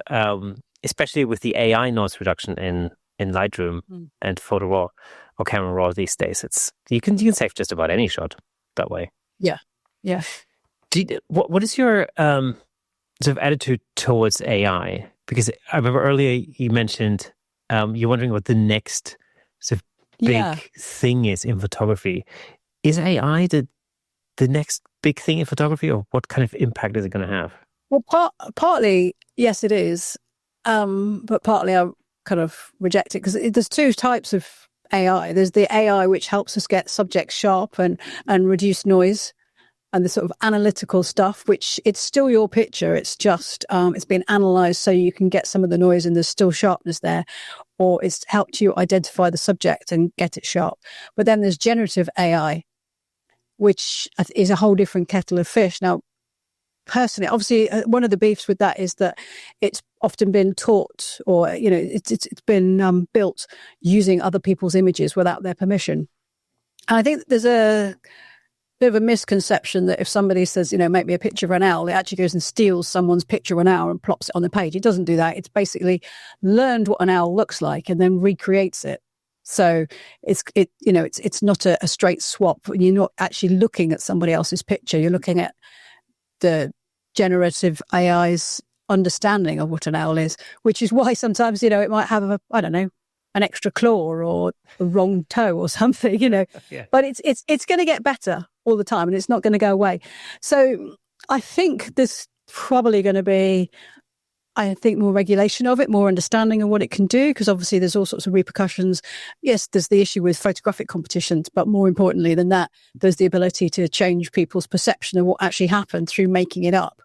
especially with the AI noise reduction in Lightroom and Photo Raw or Camera Raw these days, you can save just about any shot that way. Yeah. Yeah. What is your sort of attitude towards AI? Because I remember earlier you mentioned you're wondering what the next sort of big thing is in photography. Is AI the next big thing in photography, or what kind of impact is it going to have? Well, partly, yes, it is. But partly I kind of reject it because there's two types of AI. There's the AI which helps us get subjects sharp and reduce noise, and the sort of analytical stuff, which it's still your picture. It's just it's been analysed so you can get some of the noise and there's still sharpness there, or it's helped you identify the subject and get it sharp. But then there's generative AI, which is a whole different kettle of fish. Now, personally, obviously, one of the beefs with that is that it's often been taught, or it's been built using other people's images without their permission. And I think there's a bit of a misconception that if somebody says, make me a picture of an owl, it actually goes and steals someone's picture of an owl and plops it on the page. It doesn't do that. It's basically learned what an owl looks like and then recreates it. So it's not a straight swap. You're not actually looking at somebody else's picture. You're looking at the generative AI's understanding of what an owl is, which is why sometimes, it might have an extra claw or a wrong toe or something, Yeah. But it's going to get better all the time and it's not going to go away. So I think there's probably going to be, more regulation of it, more understanding of what it can do, because obviously there's all sorts of repercussions. Yes, there's the issue with photographic competitions, but more importantly than that, there's the ability to change people's perception of what actually happened through making it up.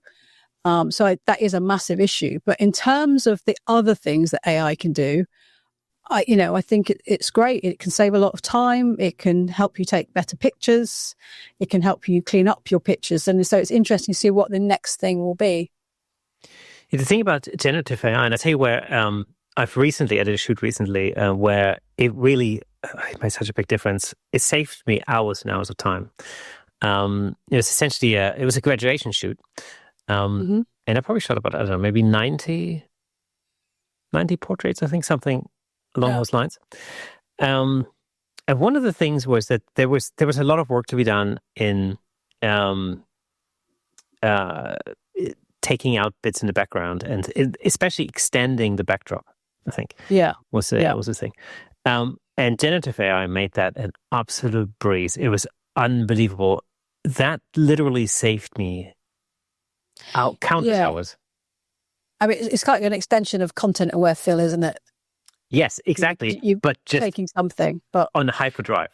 That is a massive issue. But in terms of the other things that AI can do, I think it's great. It can save a lot of time. It can help you take better pictures. It can help you clean up your pictures. And so it's interesting to see what the next thing will be. The thing about generative AI, and I tell you where I did a shoot recently where it really it made such a big difference. It saved me hours and hours of time. It was essentially it was a graduation shoot. And I probably shot about, maybe 90 portraits, I think, something along those lines. And one of the things was that there was a lot of work to be done in taking out bits in the background and especially extending the backdrop, I think. Was the thing. And generative AI made that an absolute breeze. It was unbelievable. That literally saved me countless hours. I mean, it's kind of an extension of content-aware fill, isn't it? Yes, exactly. But just taking something, but on a hyperdrive.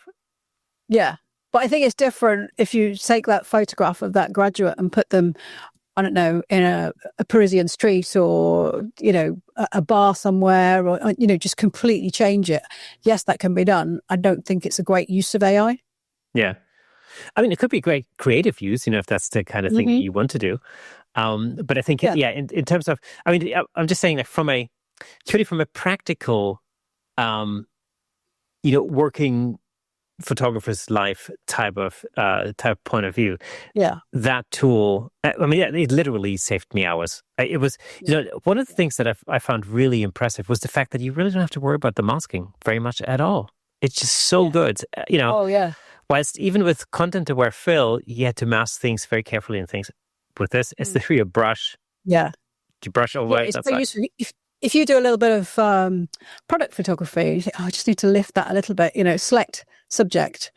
Yeah, but I think it's different if you take that photograph of that graduate and put them, I don't know, in a Parisian street or a bar somewhere, or just completely change it. Yes, that can be done. I don't think it's a great use of AI. Yeah. I mean, it could be great creative use, if that's the kind of thing that you want to do. But I think, in terms of, I'm just saying that purely from a practical, working photographer's life type of point of view. Yeah. That tool, it literally saved me hours. It was, one of the things that I found really impressive was the fact that you really don't have to worry about the masking very much at all. It's just so good, Oh, yeah. Whilst even with content-aware fill, you had to mask things very carefully and things. With this, it's through your brush. Yeah. You brush over it. It's so useful. If you do a little bit of product photography, you think, I just need to lift that a little bit, select subject,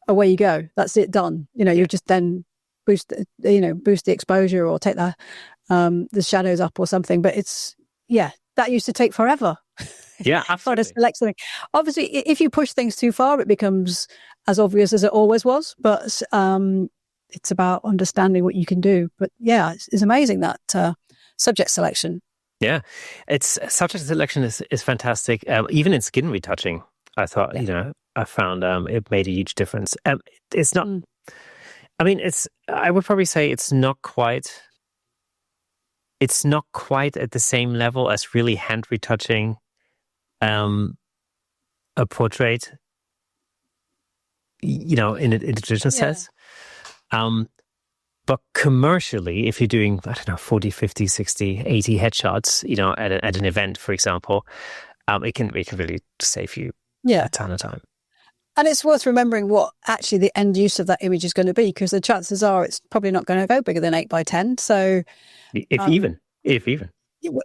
away you go. That's it, done. You just then boost the exposure or take the shadows up or something. But that used to take forever. Yeah, absolutely. To select something. Obviously, if you push things too far, it becomes as obvious as it always was. But it's about understanding what you can do. But yeah, it's amazing that subject selection. Yeah, it's subject selection is fantastic. Even in skin retouching, I thought I found it made a huge difference. It's not. I would probably say it's not quite at the same level as really hand retouching a portrait, in a traditional sense. But commercially, if you're doing, 40, 50, 60, 80 headshots, at an event, for example, it can really save you a ton of time. And it's worth remembering what actually the end use of that image is going to be, because the chances are it's probably not going to go bigger than 8x10. So if even.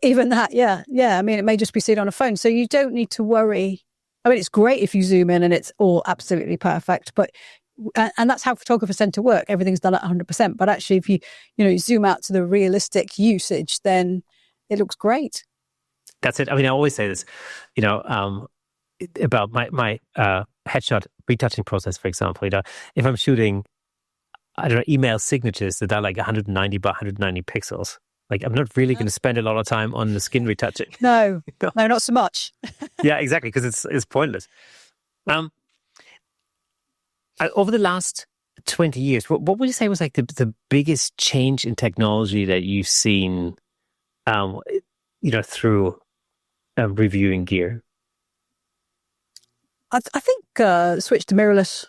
Even that, yeah. It may just be seen on a phone. So you don't need to worry. It's great if you zoom in and it's all absolutely perfect, but and that's how photographers tend to work. Everything's done at 100%. But actually, if you zoom out to the realistic usage, then it looks great. That's it. I mean, I always say this, about my headshot retouching process, for example. If I'm shooting, I don't know, email signatures that are like 190 by 190 pixels, like I'm not really going to spend a lot of time on the skin retouching. No, not so much. Yeah, exactly, because it's pointless. Over the last 20 years, what would you say was like the biggest change in technology that you've seen, through reviewing gear? I think switch to mirrorless,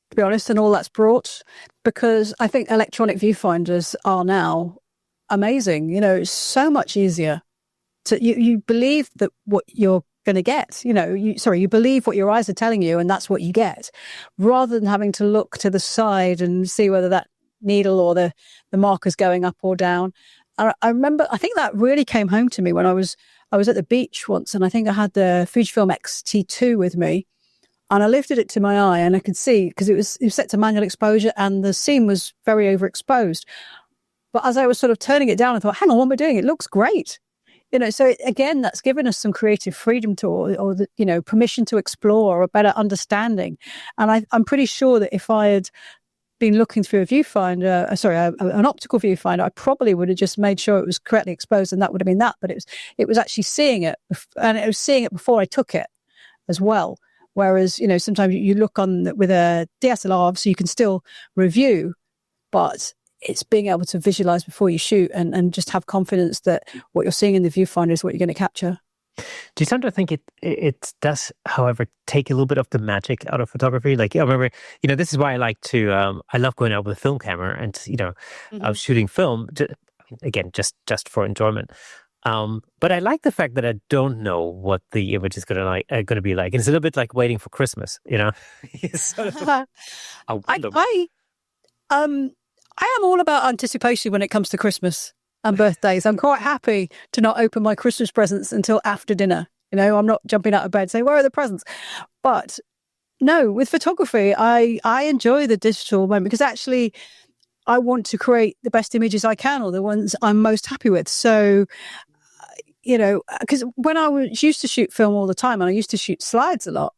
to be honest, and all that's brought, because I think electronic viewfinders are now amazing. It's so much easier to you believe that what you're going to get. You believe what your eyes are telling you, and that's what you get, rather than having to look to the side and see whether that needle or the marker's going up or down. I remember, I think that really came home to me when I was at the beach once, and I think I had the Fujifilm X-T2 with me, and I lifted it to my eye, and I could see, because it was set to manual exposure, and the scene was very overexposed. But as I was sort of turning it down, I thought, hang on, what am I doing? It looks great. So again, that's given us some creative freedom or permission to explore, or a better understanding. And I'm pretty sure that if I had been looking through a viewfinder, an optical viewfinder, I probably would have just made sure it was correctly exposed, and that would have been that. But it was actually seeing it, and it was seeing it before I took it as well. Whereas, sometimes you look with a DSLR, so you can still review, but it's being able to visualize before you shoot and just have confidence that what you're seeing in the viewfinder is what you're going to capture. Do you sometimes think it does, however, take a little bit of the magic out of photography? Like, I remember, this is why I like to, I love going out with a film camera and, I was shooting film, again, just for enjoyment. But I like the fact that I don't know what the image is going to be like. And it's a little bit like waiting for Christmas, sort of, I am all about anticipation when it comes to Christmas and birthdays. I'm quite happy to not open my Christmas presents until after dinner. I'm not jumping out of bed saying, where are the presents? But no, with photography, I enjoy the digital moment, because actually I want to create the best images I can, or the ones I'm most happy with. So, because when I used to shoot film all the time, and I used to shoot slides a lot,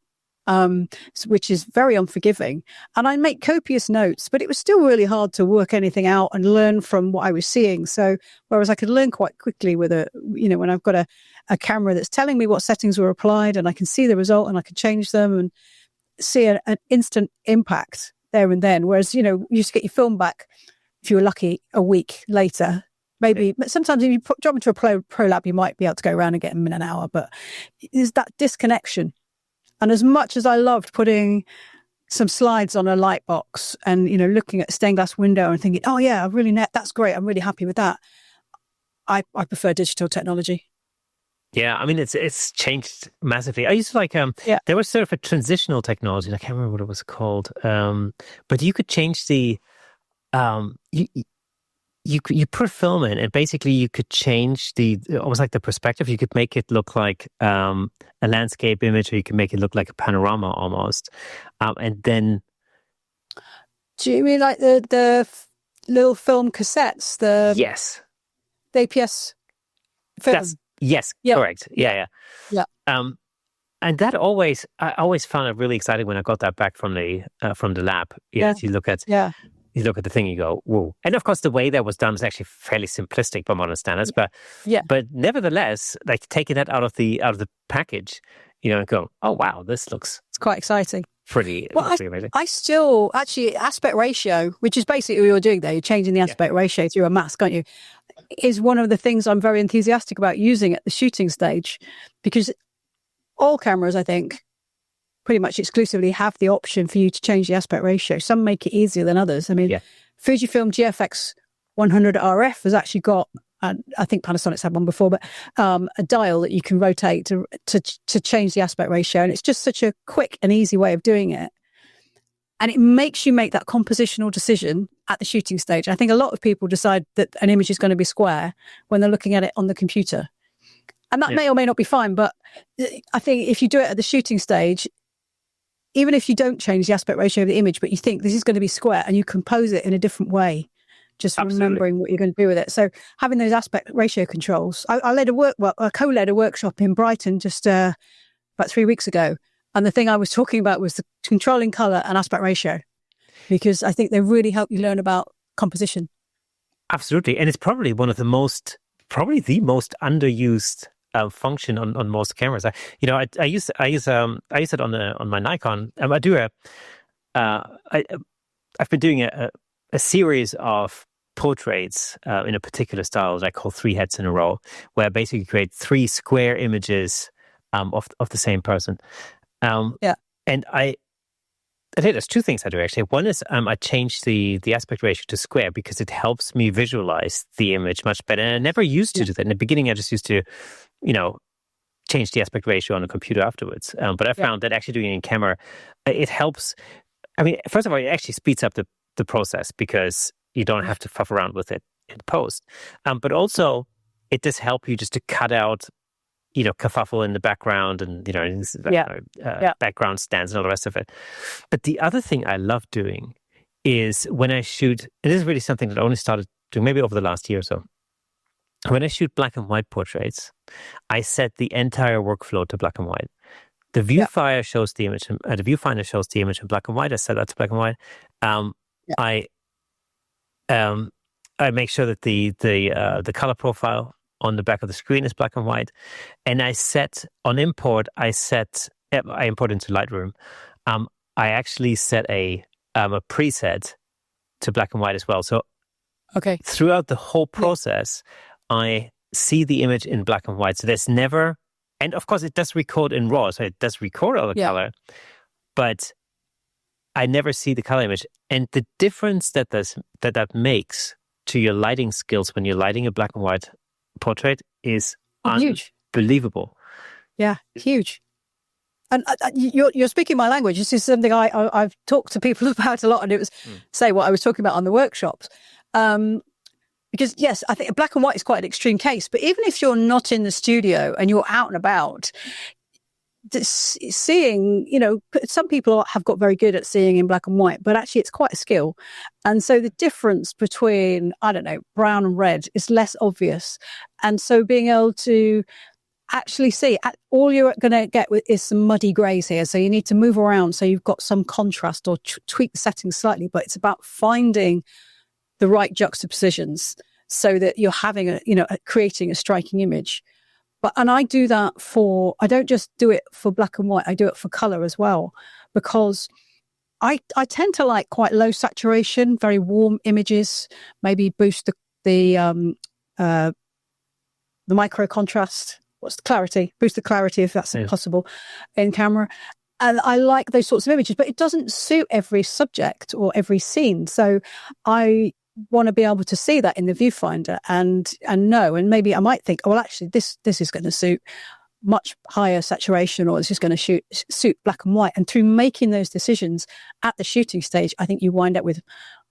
which is very unforgiving, and I make copious notes, but it was still really hard to work anything out and learn from what I was seeing. So whereas I could learn quite quickly with when I've got a camera that's telling me what settings were applied, and I can see the result and I can change them and see an instant impact there and then. Whereas, you used to get your film back, if you were lucky, a week later. Maybe sometimes if you drop into a pro lab, you might be able to go around and get them in an hour, but there's that disconnection. And as much as I loved putting some slides on a light box and, looking at a stained glass window and thinking, oh yeah, that's great, I'm really happy with that, I prefer digital technology. Yeah, I mean, it's changed massively. I used to like, there was sort of a transitional technology, and I can't remember what it was called, but you could change the, you put film in, and basically you could change almost like the perspective. You could make it look like a landscape image, or you can make it look like a panorama almost. And then, do you mean like the little film cassettes? Yes, the APS film. Yes, correct. Yeah. And that I always found it really exciting when I got that back from the lab. You look at. Yeah. You look at the thing, you go, whoa. And of course, the way that was done is actually fairly simplistic by modern standards. But nevertheless, like taking that out of the package, and go, oh, wow, it's quite exciting. Pretty amazing. I still, actually, aspect ratio, which is basically what you're doing there, you're changing the aspect ratio through a mask, aren't you? Is one of the things I'm very enthusiastic about using at the shooting stage, because all cameras, I think, pretty much exclusively have the option for you to change the aspect ratio. Some make it easier than others. I mean, Fujifilm GFX 100 RF has actually got, I think Panasonic's had one before, but a dial that you can rotate to change the aspect ratio. And it's just such a quick and easy way of doing it. And it makes you make that compositional decision at the shooting stage. I think a lot of people decide that an image is going to be square when they're looking at it on the computer. And that may or may not be fine, but I think if you do it at the shooting stage, even if you don't change the aspect ratio of the image, but you think this is going to be square and you compose it in a different way, just remembering what you're going to do with it. So having those aspect ratio controls, I co-led a workshop in Brighton just about 3 weeks ago. And the thing I was talking about was the controlling color and aspect ratio, because I think they really help you learn about composition. Absolutely. And it's probably one of the most underused function on most cameras. I use it on my Nikon. I've been doing a series of portraits in a particular style that I call 3 heads in a row, where I basically create 3 square images of the same person. And I think there's 2 things I do actually. One is I change the aspect ratio to square because it helps me visualize the image much better. And I never used to do that. In the beginning, I just used to, change the aspect ratio on the computer afterwards. But I found that actually doing it in camera, it helps. I mean, first of all, it actually speeds up the process because you don't have to fuff around with it in post. But also, it does help you just to cut out, kerfuffle in the background and, background stands and all the rest of it. But the other thing I love doing is when I shoot, and this is really something that I only started doing maybe over the last year or so. When I shoot black and white portraits, I set the entire workflow to black and white. The viewfinder shows the image. The viewfinder shows the image in black and white. I set that to black and white. I make sure that the color profile on the back of the screen is black and white, and I set on import. I import into Lightroom. I actually set a preset to black and white as well. So, throughout the whole process, I see the image in black and white. So there's never, and of course it does record in RAW, so it does record all the color, but I never see the color image. And the difference that makes to your lighting skills when you're lighting a black and white portrait is huge, unbelievable. Yeah, huge. And you're speaking my language. This is something I've talked to people about a lot, and it was say what I was talking about on the workshops. Because yes, I think black and white is quite an extreme case. But even if you're not in the studio and you're out and about, seeing, some people have got very good at seeing in black and white, but actually it's quite a skill. And so the difference between, brown and red is less obvious. And so being able to actually see, all you're going to get is some muddy greys here. So you need to move around so you've got some contrast or tweak the settings slightly, but it's about finding the right juxtapositions so that you're having creating a striking image. And I do that I don't just do it for black and white, I do it for color as well, because I tend to like quite low saturation, very warm images, maybe boost the micro contrast. What's the clarity? Boost the clarity if that's possible in camera. And I like those sorts of images, but it doesn't suit every subject or every scene. So I want to be able to see that in the viewfinder and know, and maybe I might think, well, actually this is going to suit much higher saturation, or this is going to suit black and white. And through making those decisions at the shooting stage, I think you wind up with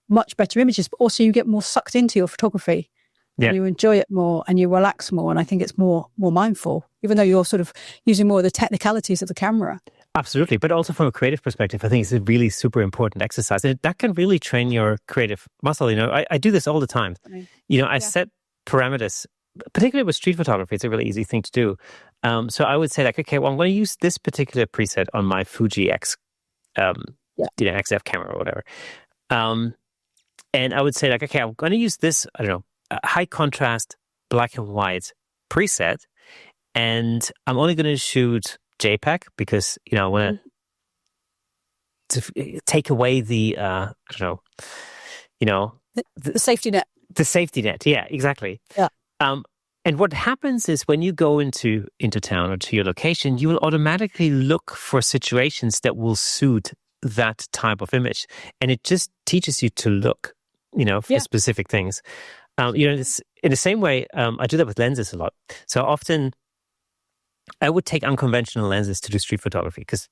much better images, but also you get more sucked into your photography. Yeah. And you enjoy it more and you relax more. And I think it's more mindful, even though you're sort of using more of the technicalities of the camera. Absolutely. But also from a creative perspective, I think it's a really super important exercise. And that can really train your creative muscle. I do this all the time. I set parameters, particularly with street photography. It's a really easy thing to do. So I would say I'm going to use this particular preset on my Fuji XF camera or whatever. And I would say I'm going to use this, high contrast black and white preset, and I'm only going to shoot JPEG because I want to take away the the safety net. The safety net, yeah, exactly. Yeah. And what happens is when you go into town or to your location, you will automatically look for situations that will suit that type of image, and it just teaches you to look, for specific things. It's in the same way, I do that with lenses a lot. So often I would take unconventional lenses to do street photography because,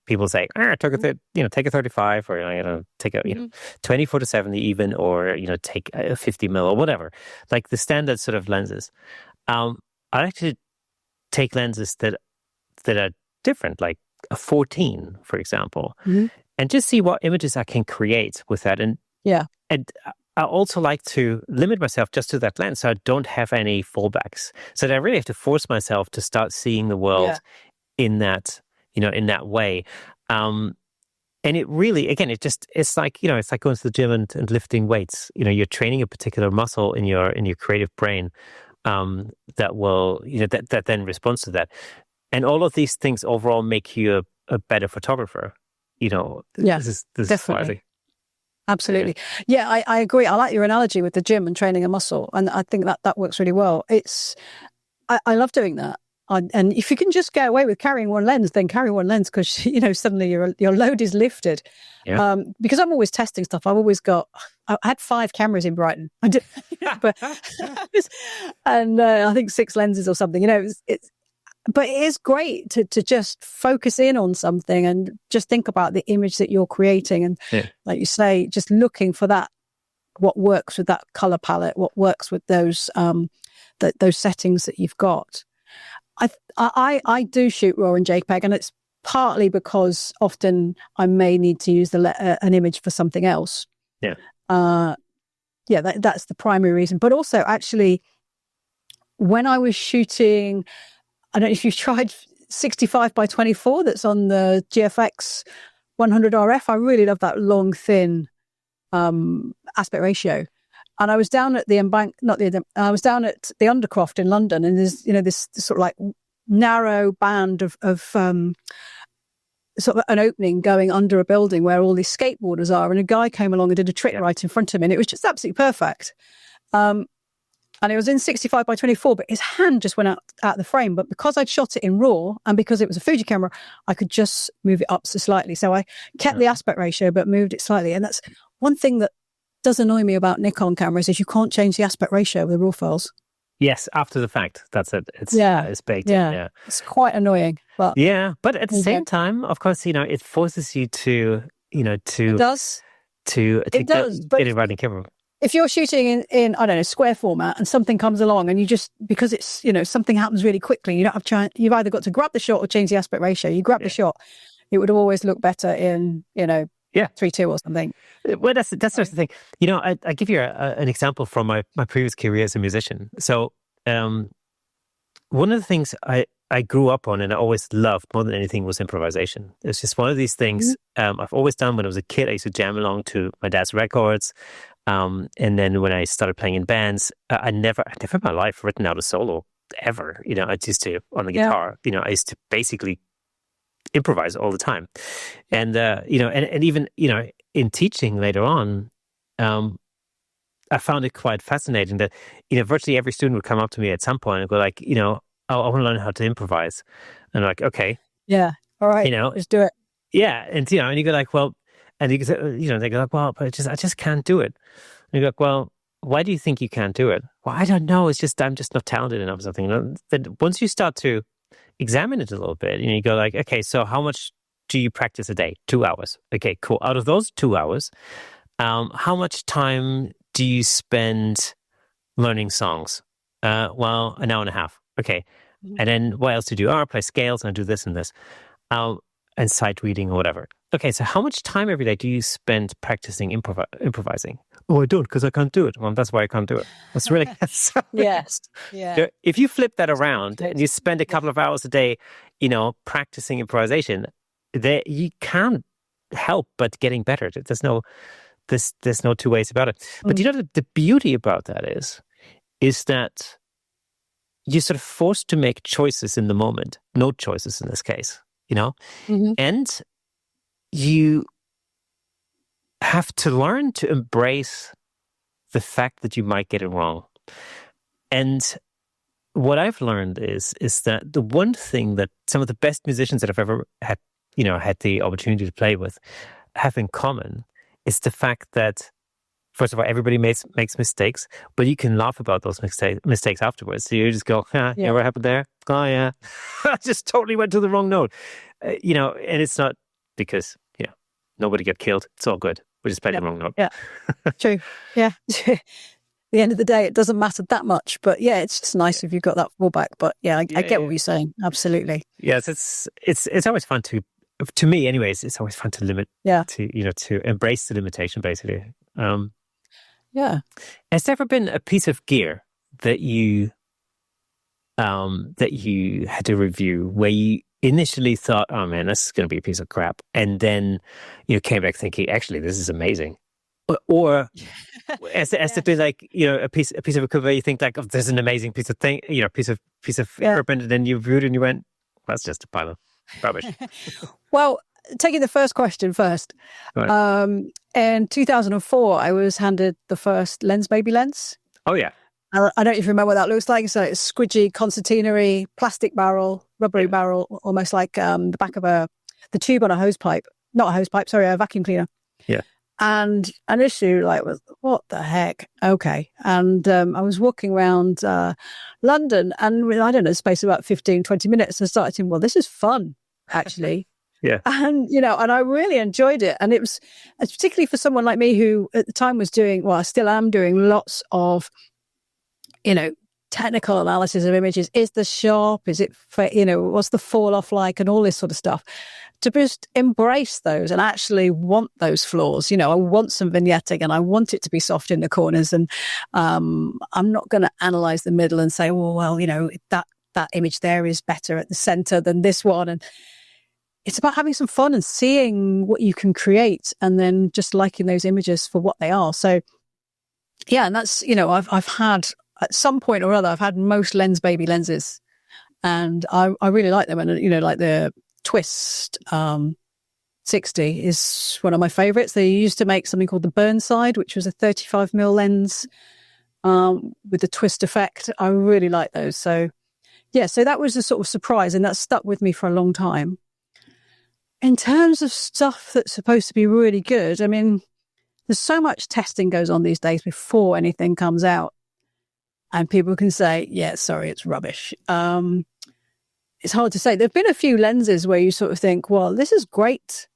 people say, take a 35 or, take a, 24-70 even, or, take a 50 mil or whatever, like the standard sort of lenses. I actually take lenses that are different, like a 14, for example, Mm-hmm. and just see what images I can create with that. And Yeah. I also like to limit myself just to that lens, so I don't have any fallbacks. So that I really have to force myself to start seeing the world in that, in that way. And it really, again, it's like, it's like going to the gym and lifting weights. You're training a particular muscle in your creative brain, that will, that then responds to that. And all of these things overall make you a better photographer. Yeah, This is definitely. Absolutely. Yeah, I agree. I like your analogy with the gym and training a muscle. And I think that works really well. I love doing that. And if you can just get away with carrying one lens, then carry one lens, because, suddenly your load is lifted. Yeah. Because I'm always testing stuff. I had 5 cameras in Brighton. I did, but, and I think 6 lenses or something, but it is great to just focus in on something and just think about the image that you're creating. And like you say, just looking for that, what works with that color palette, what works with those settings that you've got. I do shoot RAW and JPEG, and it's partly because often I may need to use an image for something else. Yeah. That's the primary reason. But also, actually, when I was shooting, I don't know if you've tried 65 by 24 that's on the GFX 100 RF. I really love that long, thin aspect ratio. And I was down at I was down at the Undercroft in London, and there's, this sort of like narrow band of sort of an opening going under a building where all these skateboarders are. And a guy came along and did a trick right in front of me, and it was just absolutely perfect. And it was in 65 by 24, but his hand just went out the frame. But because I'd shot it in RAW, and because it was a Fuji camera, I could just move it up so slightly. So I kept the aspect ratio, but moved it slightly. And that's one thing that does annoy me about Nikon cameras, is you can't change the aspect ratio with the RAW files. Yes, after the fact. That's it. It's baked. Yeah. It's quite annoying. But but at the same time, of course, it forces you to, It does. It does. Get it right in camera. If you're shooting in I don't know, square format, and something comes along, and you just, because it's, something happens really quickly, you don't have you've either got to grab the shot or change the aspect ratio. You grab the shot, it would always look better in, 3:2 or something. Well, that's the thing. I give you an example from my previous career as a musician. So, one of the things I grew up on and I always loved more than anything was improvisation. It's just one of these things I've always done. When I was a kid, I used to jam along to my dad's records. And then when I started playing in bands, I never in my life written out a solo ever. I used to, on the guitar, I used to basically improvise all the time. And, and even, in teaching later on, I found it quite fascinating that, virtually every student would come up to me at some point and go like, I want to learn how to improvise. And I'm like, okay. Yeah. All right. Let's do it. Yeah. And, and you go like, well, and you can say, they go like, well, but I just can't do it. And you go like, well, why do you think you can't do it? Well, I don't know. It's just, I'm just not talented enough or something. Then once you start to examine it a little bit, you go like, okay, so how much do you practice a day? 2 hours. Okay, cool. Out of those 2 hours, how much time do you spend learning songs? Well, an hour and a half. Okay. And then what else do you do? I play scales and I do this and this. And sight reading or whatever. Okay, so how much time every day do you spend practicing improvising? Oh, I don't, because I can't do it. Well, that's why I can't do it. That's really... Yes. Yeah. If you flip that around and you spend a couple of hours a day, practicing improvisation, you can't help but getting better. There's no two ways about it. But the beauty about that is that you're sort of forced to make choices in the moment. No choices in this case. And you have to learn to embrace the fact that you might get it wrong. And what I've learned is that the one thing that some of the best musicians that I've ever had the opportunity to play with have in common is the fact that, first of all, everybody makes mistakes, but you can laugh about those mistakes afterwards. So you just go, what happened there? Oh, yeah. I just totally went to the wrong note. And it's not because, nobody got killed. It's all good. We just played the wrong note. Yeah. True. Yeah. the end of the day, it doesn't matter that much. But yeah, it's just nice if you've got that fallback. But yeah, I get what you're saying. Absolutely. Yes, it's always fun to me, anyways. It's always fun to limit. Yeah. To embrace the limitation, basically. Yeah. Has there ever been a piece of gear that you had to review where you initially thought, "Oh man, this is going to be a piece of crap," and then you came back thinking, "Actually, this is amazing," or has there been like a piece of equipment where you think like, "Oh, this is an amazing piece of thing," piece of equipment, and then you viewed it and you went, well, "That's just a pile of rubbish." Well, taking the first question first, Right. in 2004, I was handed the first baby lens. Oh yeah. I don't know if you remember what that looks like. So it's squidgy, concertinery, plastic barrel, rubbery barrel, almost like the back of the tube on a hose pipe. Not a hose pipe, sorry, a vacuum cleaner. Yeah. And an issue like, what the heck? Okay. And I was walking around London, and I don't know, space of about 15, 20 minutes, I started thinking, well, this is fun, actually. Yeah. And, and I really enjoyed it. And it's particularly for someone like me who at the time was doing, well, I still am doing lots of, technical analysis of images. Is the sharp? Is it, what's the fall off like, and all this sort of stuff. To just embrace those and actually want those flaws. I want some vignetting and I want it to be soft in the corners. And I'm not going to analyze the middle and say, well, that image there is better at the center than this one. And it's about having some fun and seeing what you can create and then just liking those images for what they are. So yeah, and that's, I've had at some point or other, I've had most baby lenses, and I really like them. And, like the Twist 60 is one of my favorites. They used to make something called the Burnside, which was a 35mm lens with the twist effect. I really like those. So yeah, so that was a sort of surprise, and that stuck with me for a long time. In terms of stuff that's supposed to be really good, I mean, there's so much testing goes on these days before anything comes out. And people can say, yeah, sorry, it's rubbish. It's hard to say. There've been a few lenses where you sort of think, well, this is great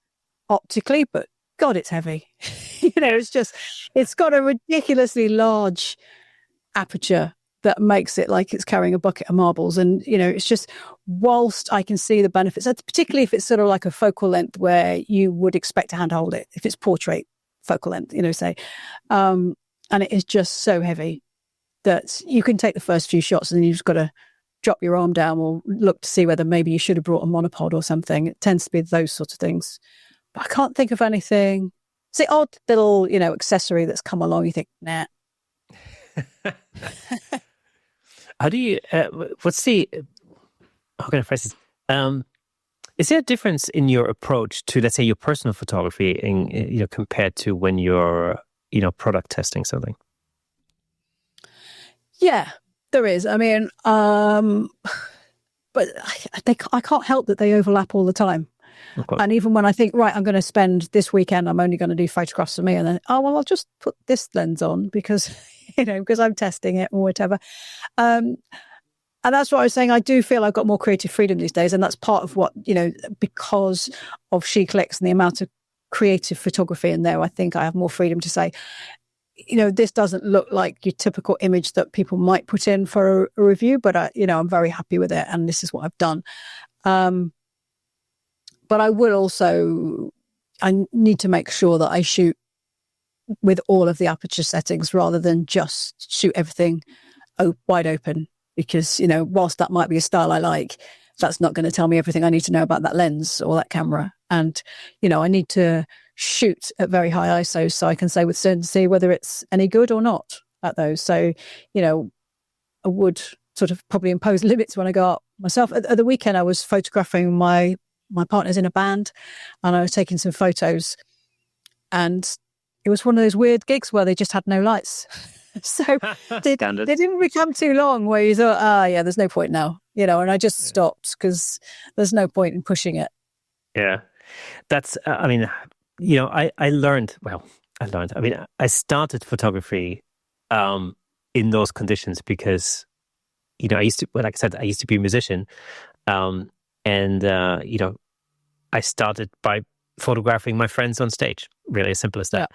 optically, but God, it's heavy. It's got a ridiculously large aperture that makes it like it's carrying a bucket of marbles. And, it's just, whilst I can see the benefits, particularly if it's sort of like a focal length where you would expect to handhold it, if it's portrait focal length, say, and it is just so heavy that you can take the first few shots and you've just got to drop your arm down or look to see whether maybe you should have brought a monopod or something. It tends to be those sorts of things. But I can't think of anything. It's the odd little, accessory that's come along. You think, nah. How do you, how can I phrase this? Is there a difference in your approach to, let's say, your personal photography in, compared to when you're, product testing something? Yeah, there is. I mean, but I can't help that they overlap all the time. Okay. And even when I think, right, I'm going to spend this weekend, I'm only going to do photographs of me, and then, I'll just put this lens on because, because I'm testing it or whatever. And that's what I was saying. I do feel I've got more creative freedom these days. And that's part of what, because of SheClicks and the amount of creative photography in there, I think I have more freedom to say, this doesn't look like your typical image that people might put in for a review, but I'm very happy with it. And this is what I've done. But I need to make sure that I shoot with all of the aperture settings rather than just shoot everything wide open, because, whilst that might be a style I like, that's not going to tell me everything I need to know about that lens or that camera. And, I need to shoot at very high ISO so I can say with certainty whether it's any good or not at those. So, I would sort of probably impose limits when I go out myself. At the weekend, I was photographing my partner's in a band, and I was taking some photos, and it was one of those weird gigs where they just had no lights. So they didn't become too long where you thought, yeah, there's no point now, and I just stopped because there's no point in pushing it. Yeah. That's, I learned, I started photography in those conditions because, I used to, like I said, I used to be a musician. I started by photographing my friends on stage, really as simple as that.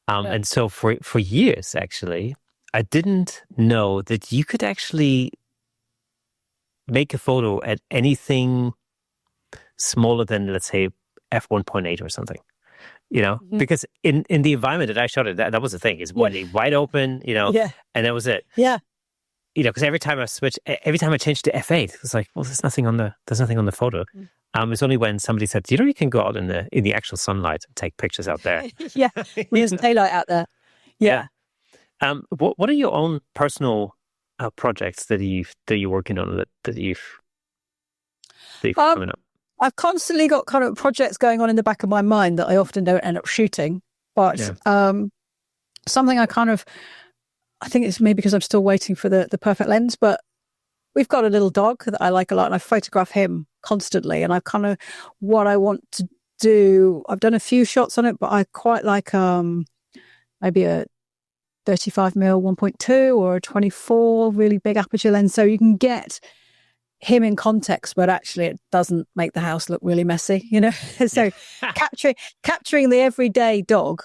And so for years, actually, I didn't know that you could actually make a photo at anything smaller than, let's say, f1.8 or something. Because in the environment that I shot it, that was the thing, is wide open, and that was it. Yeah. Because every time I changed to f8, it's like, well, there's nothing on the photo. It's only when somebody said, you can go out in the actual sunlight and take pictures out there. Yeah, there's daylight out there. Yeah. What are your own personal projects that you're working on that you've coming up? I've constantly got kind of projects going on in the back of my mind that I often don't end up shooting. But something I think it's maybe because I'm still waiting for the perfect lens, but we've got a little dog that I like a lot, and I photograph him constantly. And what I want to do, I've done a few shots on it, but I quite like maybe a 35mm 1.2 or a 24 really big aperture lens, so you can get him in context, but actually it doesn't make the house look really messy, So capturing the everyday dog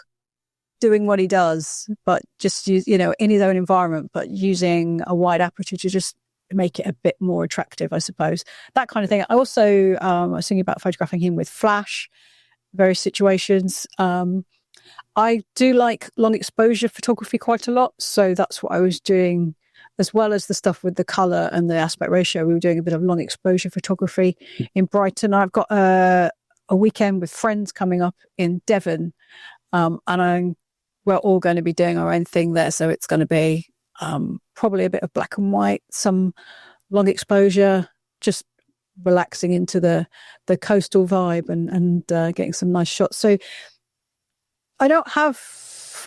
doing what he does, but just use, in his own environment, but using a wide aperture to just make it a bit more attractive, I suppose. That kind of thing. I also I was thinking about photographing him with flash, various situations. I do like long exposure photography quite a lot, so that's what I was doing, as well as the stuff with the colour and the aspect ratio. We were doing a bit of long exposure photography in Brighton. I've got a weekend with friends coming up in Devon, and we're all going to be doing our own thing there. So it's going to be probably a bit of black and white, some long exposure, just relaxing into the coastal vibe and getting some nice shots. So I don't have,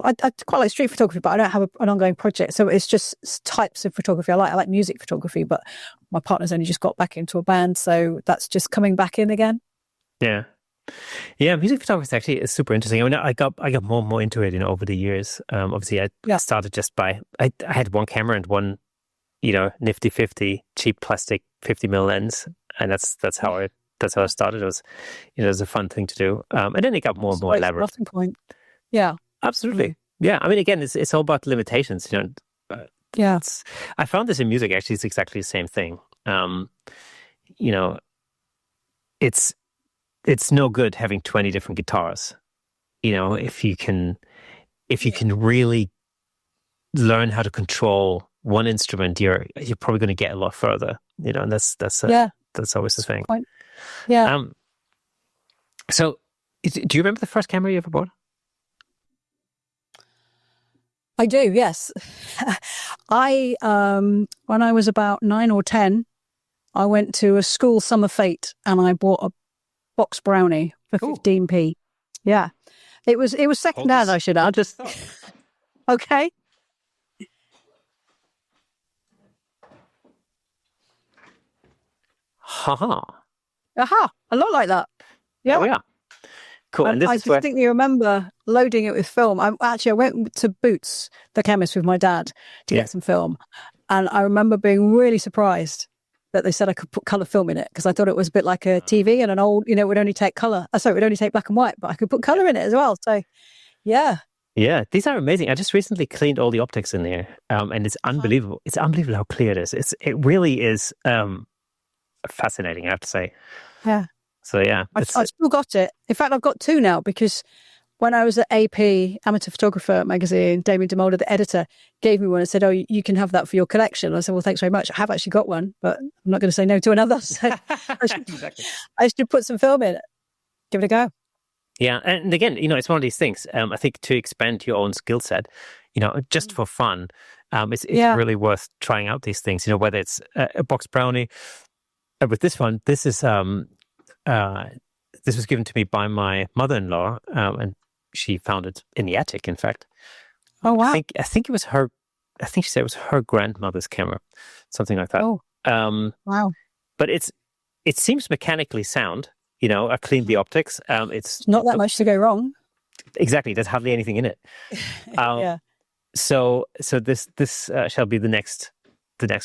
I quite like street photography, but I don't have an ongoing project. So it's just types of photography. I like music photography, but my partner's only just got back into a band, so that's just coming back in again. Yeah. Yeah, music photography actually is super interesting. I mean, I got more and more into it, over the years. Obviously, I started just by I had one camera and one, nifty 50 cheap plastic 50mm lens, and that's how I started. It was, it was a fun thing to do, and then it got more and more elaborate. Starting point. Yeah, absolutely. Yeah, I mean, again, it's all about limitations. I found this in music actually. It's exactly the same thing. It's no good having 20 different guitars. If you can really learn how to control one instrument, you're probably going to get a lot further. And that's always the thing. Point. Yeah. So, do you remember the first camera you ever bought? I do. Yes. When I was about 9 or 10, I went to a school summer fete and I bought a box brownie for 15p. Yeah, it was second hand. I should add. Okay. Aha! A lot like that. Yeah. Oh, yeah. Cool. And I distinctly remember loading it with film. I went to Boots, the chemist, with my dad to get some film, and I remember being really surprised that they said I could put colour film in it, because I thought it was a bit like a TV and an old, it would only take colour. It would only take black and white, but I could put colour in it as well. So, yeah. Yeah, these are amazing. I just recently cleaned all the optics in there, and it's unbelievable. It's unbelievable how clear it is. It really is fascinating, I have to say. Yeah. So, yeah. I've still got it. In fact, I've got two now, because when I was at AP, Amateur Photographer magazine, Damien DeMolder, the editor, gave me one and said, "Oh, you can have that for your collection." I said, "Well, thanks very much. I have actually got one, but I'm not going to say no to another." So I should put some film in it. Give it a go. Yeah. And again, it's one of these things. I think to expand your own skill set, just for fun, it's really worth trying out these things, whether it's a box brownie. With this one, this is this was given to me by my mother-in-law, and she found it in the attic, in fact. Oh, wow. I think it was her, I think she said it was her grandmother's camera, something like that. Oh, wow. But it seems mechanically sound. I cleaned the optics. It's not that much to go wrong. Exactly. There's hardly anything in it. Yeah. So this shall be the next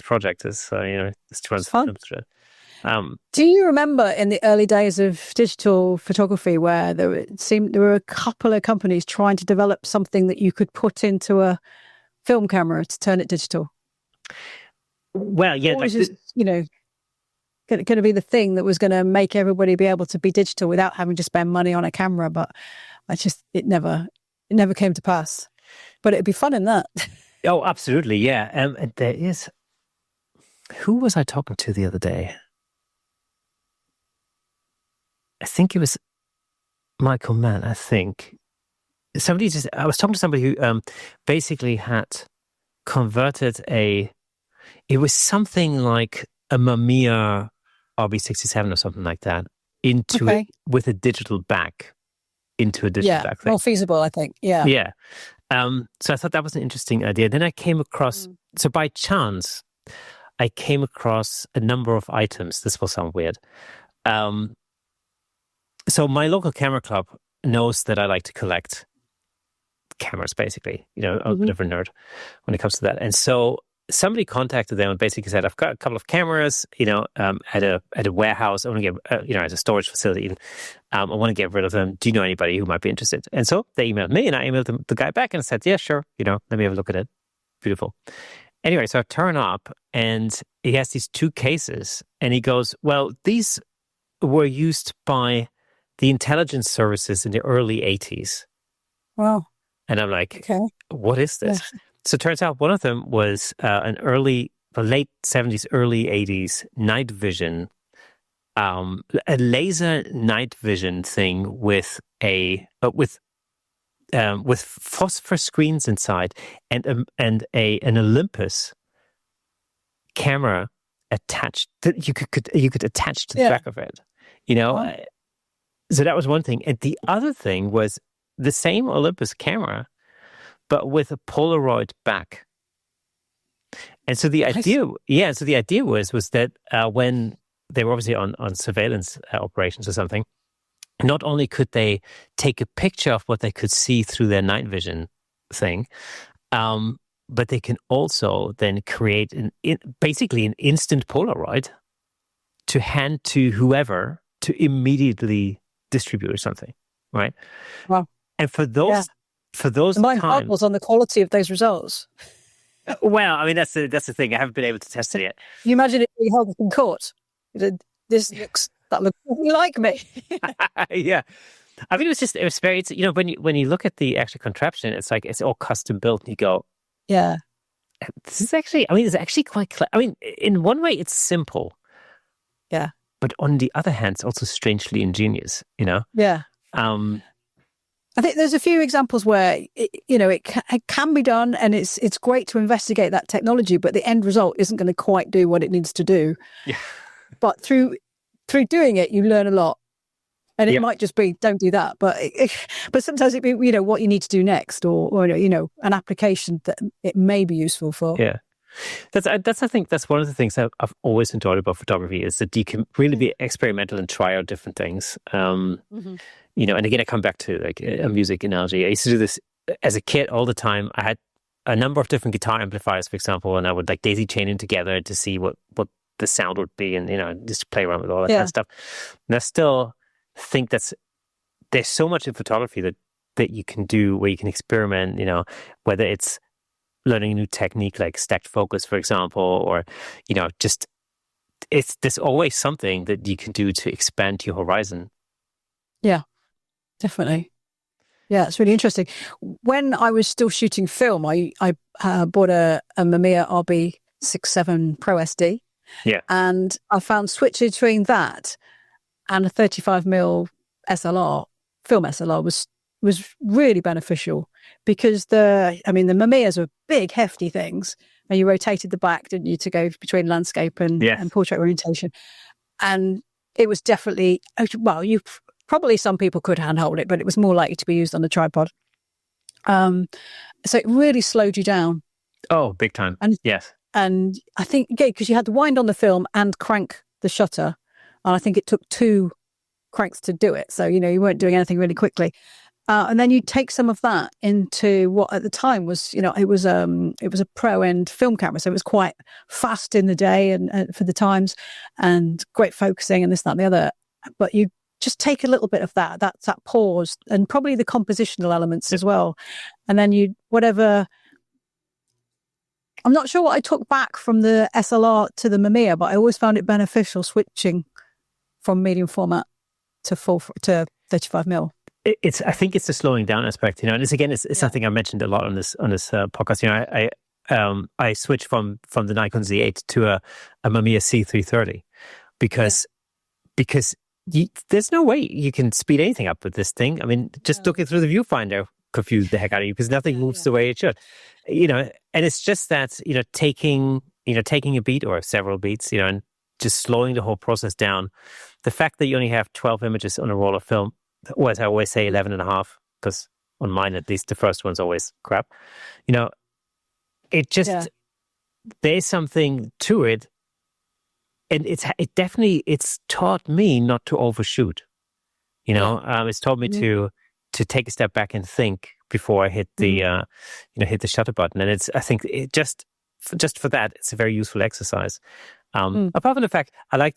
project is, is to run fun. Through it. Do you remember in the early days of digital photography where there were a couple of companies trying to develop something that you could put into a film camera to turn it digital? Well, yeah, Or is this, going to be the thing that was going to make everybody be able to be digital without having to spend money on a camera? But it never came to pass. But it'd be fun in that. Oh, absolutely, yeah. And there is. Who was I talking to the other day? I think it was Michael Mann. I think I was talking to somebody who basically had converted it was something like a Mamiya RB67 or something like that into it with a digital back into a digital back thing. More feasible, I think. Yeah. Yeah. So I thought that was an interesting idea. Then I came across, so by chance, I came across a number of items. This will sound weird. So my local camera club knows that I like to collect cameras, basically. I'm a bit of a nerd when it comes to that. And so somebody contacted them and basically said, I've got a couple of cameras, at a warehouse. I want to get, as a storage facility. I want to get rid of them. Do you know anybody who might be interested? And so they emailed me, and I emailed the guy back and said, yeah, sure. Let me have a look at it. Beautiful. Anyway, so I turn up and he has these 2 cases and he goes, well, these were used by the intelligence services in the early 80s. Wow. And I'm like, what is this? Yeah. So it turns out one of them was the late 70s, early 80s night vision, a laser night vision thing with phosphor screens inside and an Olympus camera attached that you could attach to the back of it. Wow. So that was one thing. And the other thing was the same Olympus camera, but with a Polaroid back. And so the idea, was that when they were obviously on surveillance operations or something, not only could they take a picture of what they could see through their night vision thing, but they can also then create basically an instant Polaroid to hand to whoever to immediately distribute or something, right? Wow. And for those mind boggles on the quality of those results. Well, I mean, that's the thing. I haven't been able to test it yet. You imagine it being held up in court. That looks like me. Yeah. I mean, it was very, when you look at the actual contraption, it's like, it's all custom built and you go, yeah, this is actually, it's actually quite clever. I mean, in one way it's simple. Yeah. But on the other hand, it's also strangely ingenious, Yeah. I think there's a few examples where it can be done, and it's great to investigate that technology, but the end result isn't going to quite do what it needs to do. Yeah. But through doing it, you learn a lot, and it might just be don't do that, but sometimes it be what you need to do next, or an application that it may be useful for. Yeah. I think that's one of the things that I've always enjoyed about photography is that you can really be experimental and try out different things. And again, I come back to like a music analogy. I used to do this as a kid all the time. I had a number of different guitar amplifiers, for example, and I would like daisy chain them together to see what the sound would be, and just play around with all that kind of stuff. And I still think there's so much in photography that you can do where you can experiment, whether it's learning a new technique like stacked focus, for example, or there's always something that you can do to expand your horizon. Yeah, definitely. Yeah, it's really interesting. When I was still shooting film, I bought a Mamiya RB67 Pro SD. Yeah, and I found switching between that and a 35mm SLR, film SLR, was really beneficial, because the Mamiyas are big, hefty things, and you rotated the back, didn't you, to go between landscape and portrait orientation. And it was definitely, some people could handhold it, but it was more likely to be used on a tripod. So it really slowed you down. Oh, big time. Yes. And I think, because you had to wind on the film and crank the shutter. And I think it took 2 cranks to do it. So, you weren't doing anything really quickly. And then you take some of that into what at the time was, it was a pro-end film camera. So it was quite fast in the day and for the times, and great focusing and this, that, and the other. But you just take a little bit of that pause, and probably the compositional elements as well. And then whatever I'm not sure what I took back from the SLR to the Mamiya, but I always found it beneficial switching from medium format to 35mm. I think it's the slowing down aspect, and it's something I mentioned a lot on this podcast. I switched from the Nikon Z8 to a Mamiya C330 because there's no way you can speed anything up with this thing. I mean, just looking through the viewfinder confused the heck out of you because nothing moves the way it should. And it's just that, taking a beat or several beats, and just slowing the whole process down. The fact that you only have 12 images on a roll of film, or as I always say, 11 and a half, because on mine, at least, the first one's always crap. It just, there's something to it. And it's taught me not to overshoot. It's taught me to take a step back and think before I hit the hit the shutter button. And I think it just for that, it's a very useful exercise. Apart from the fact, I love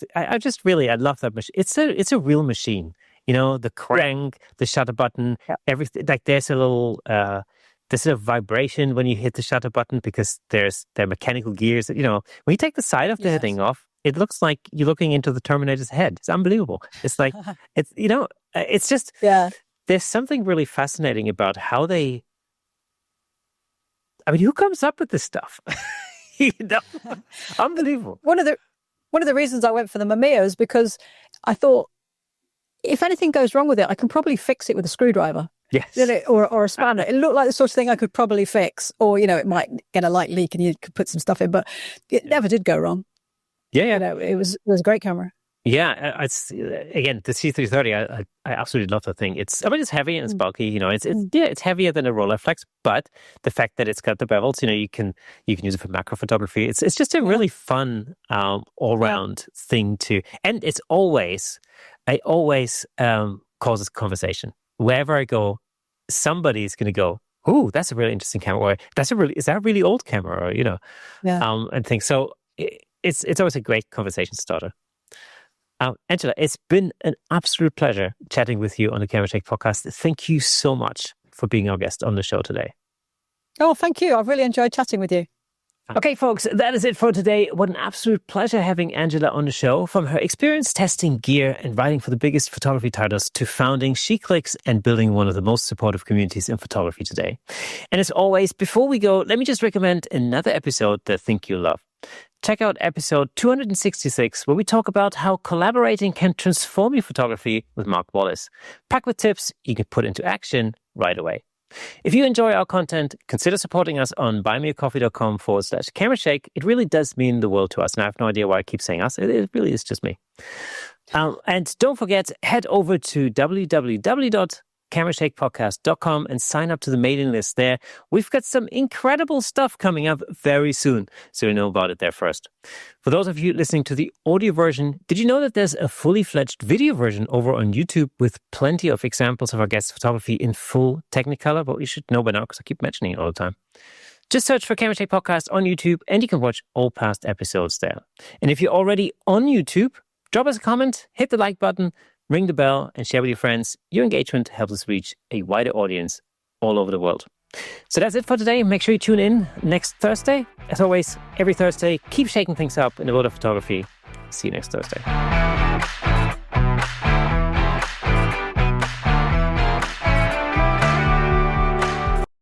that machine. It's a real machine. The crank, the shutter button, everything. Like there's a little vibration when you hit the shutter button because there are mechanical gears. When you take the side of the thing off, it looks like you're looking into the Terminator's head. It's unbelievable. It's like, it's just, there's something really fascinating about how who comes up with this stuff? Unbelievable. One of the reasons I went for the Mamiya is because I thought, if anything goes wrong with it, I can probably fix it with a screwdriver. Yes. Or a spanner. It looked like the sort of thing I could probably fix. Or, it might get a light leak and you could put some stuff in, but it never did go wrong. Yeah. It was a great camera. Yeah, it's again the C330. I absolutely love that thing. It's heavy and it's bulky. It's heavier than a Rolleiflex, but the fact that it's got the bevels, you can use it for macro photography. It's just a really fun all round thing to, and it always causes conversation wherever I go. Somebody's going to go, "Ooh, that's a really interesting camera." Or, is that a really old camera? Or and things. So it's always a great conversation starter. Angela, it's been an absolute pleasure chatting with you on the Camera Shake podcast. Thank you so much for being our guest on the show today. Oh, thank you. I've really enjoyed chatting with you. Okay, folks, that is it for today. What an absolute pleasure having Angela on the show. From her experience testing gear and writing for the biggest photography titles to founding SheClicks and building one of the most supportive communities in photography today. And as always, before we go, let me just recommend another episode that I think you'll love. Check out episode 266, where we talk about how collaborating can transform your photography with Mark Wallace. Packed with tips you can put into action right away. If you enjoy our content, consider supporting us on buymeacoffee.com/camerashake. It really does mean the world to us. And I have no idea why I keep saying us. It really is just me. And don't forget, head over to www.camerashakepodcast.com and sign up to the mailing list there. We've got some incredible stuff coming up very soon, so you know about it there first. For those of you listening to the audio version, did you know that there's a fully fledged video version over on YouTube with plenty of examples of our guest photography in full Technicolor? But you should know by now because I keep mentioning it all the time. Just search for Camera Shake Podcast on YouTube and you can watch all past episodes there. And if you're already on YouTube, drop us a comment, hit the like button, ring the bell, and share with your friends. Your engagement helps us reach a wider audience all over the world. So that's it for today. Make sure you tune in next Thursday. As always, every Thursday, keep shaking things up in the world of photography. See you next Thursday.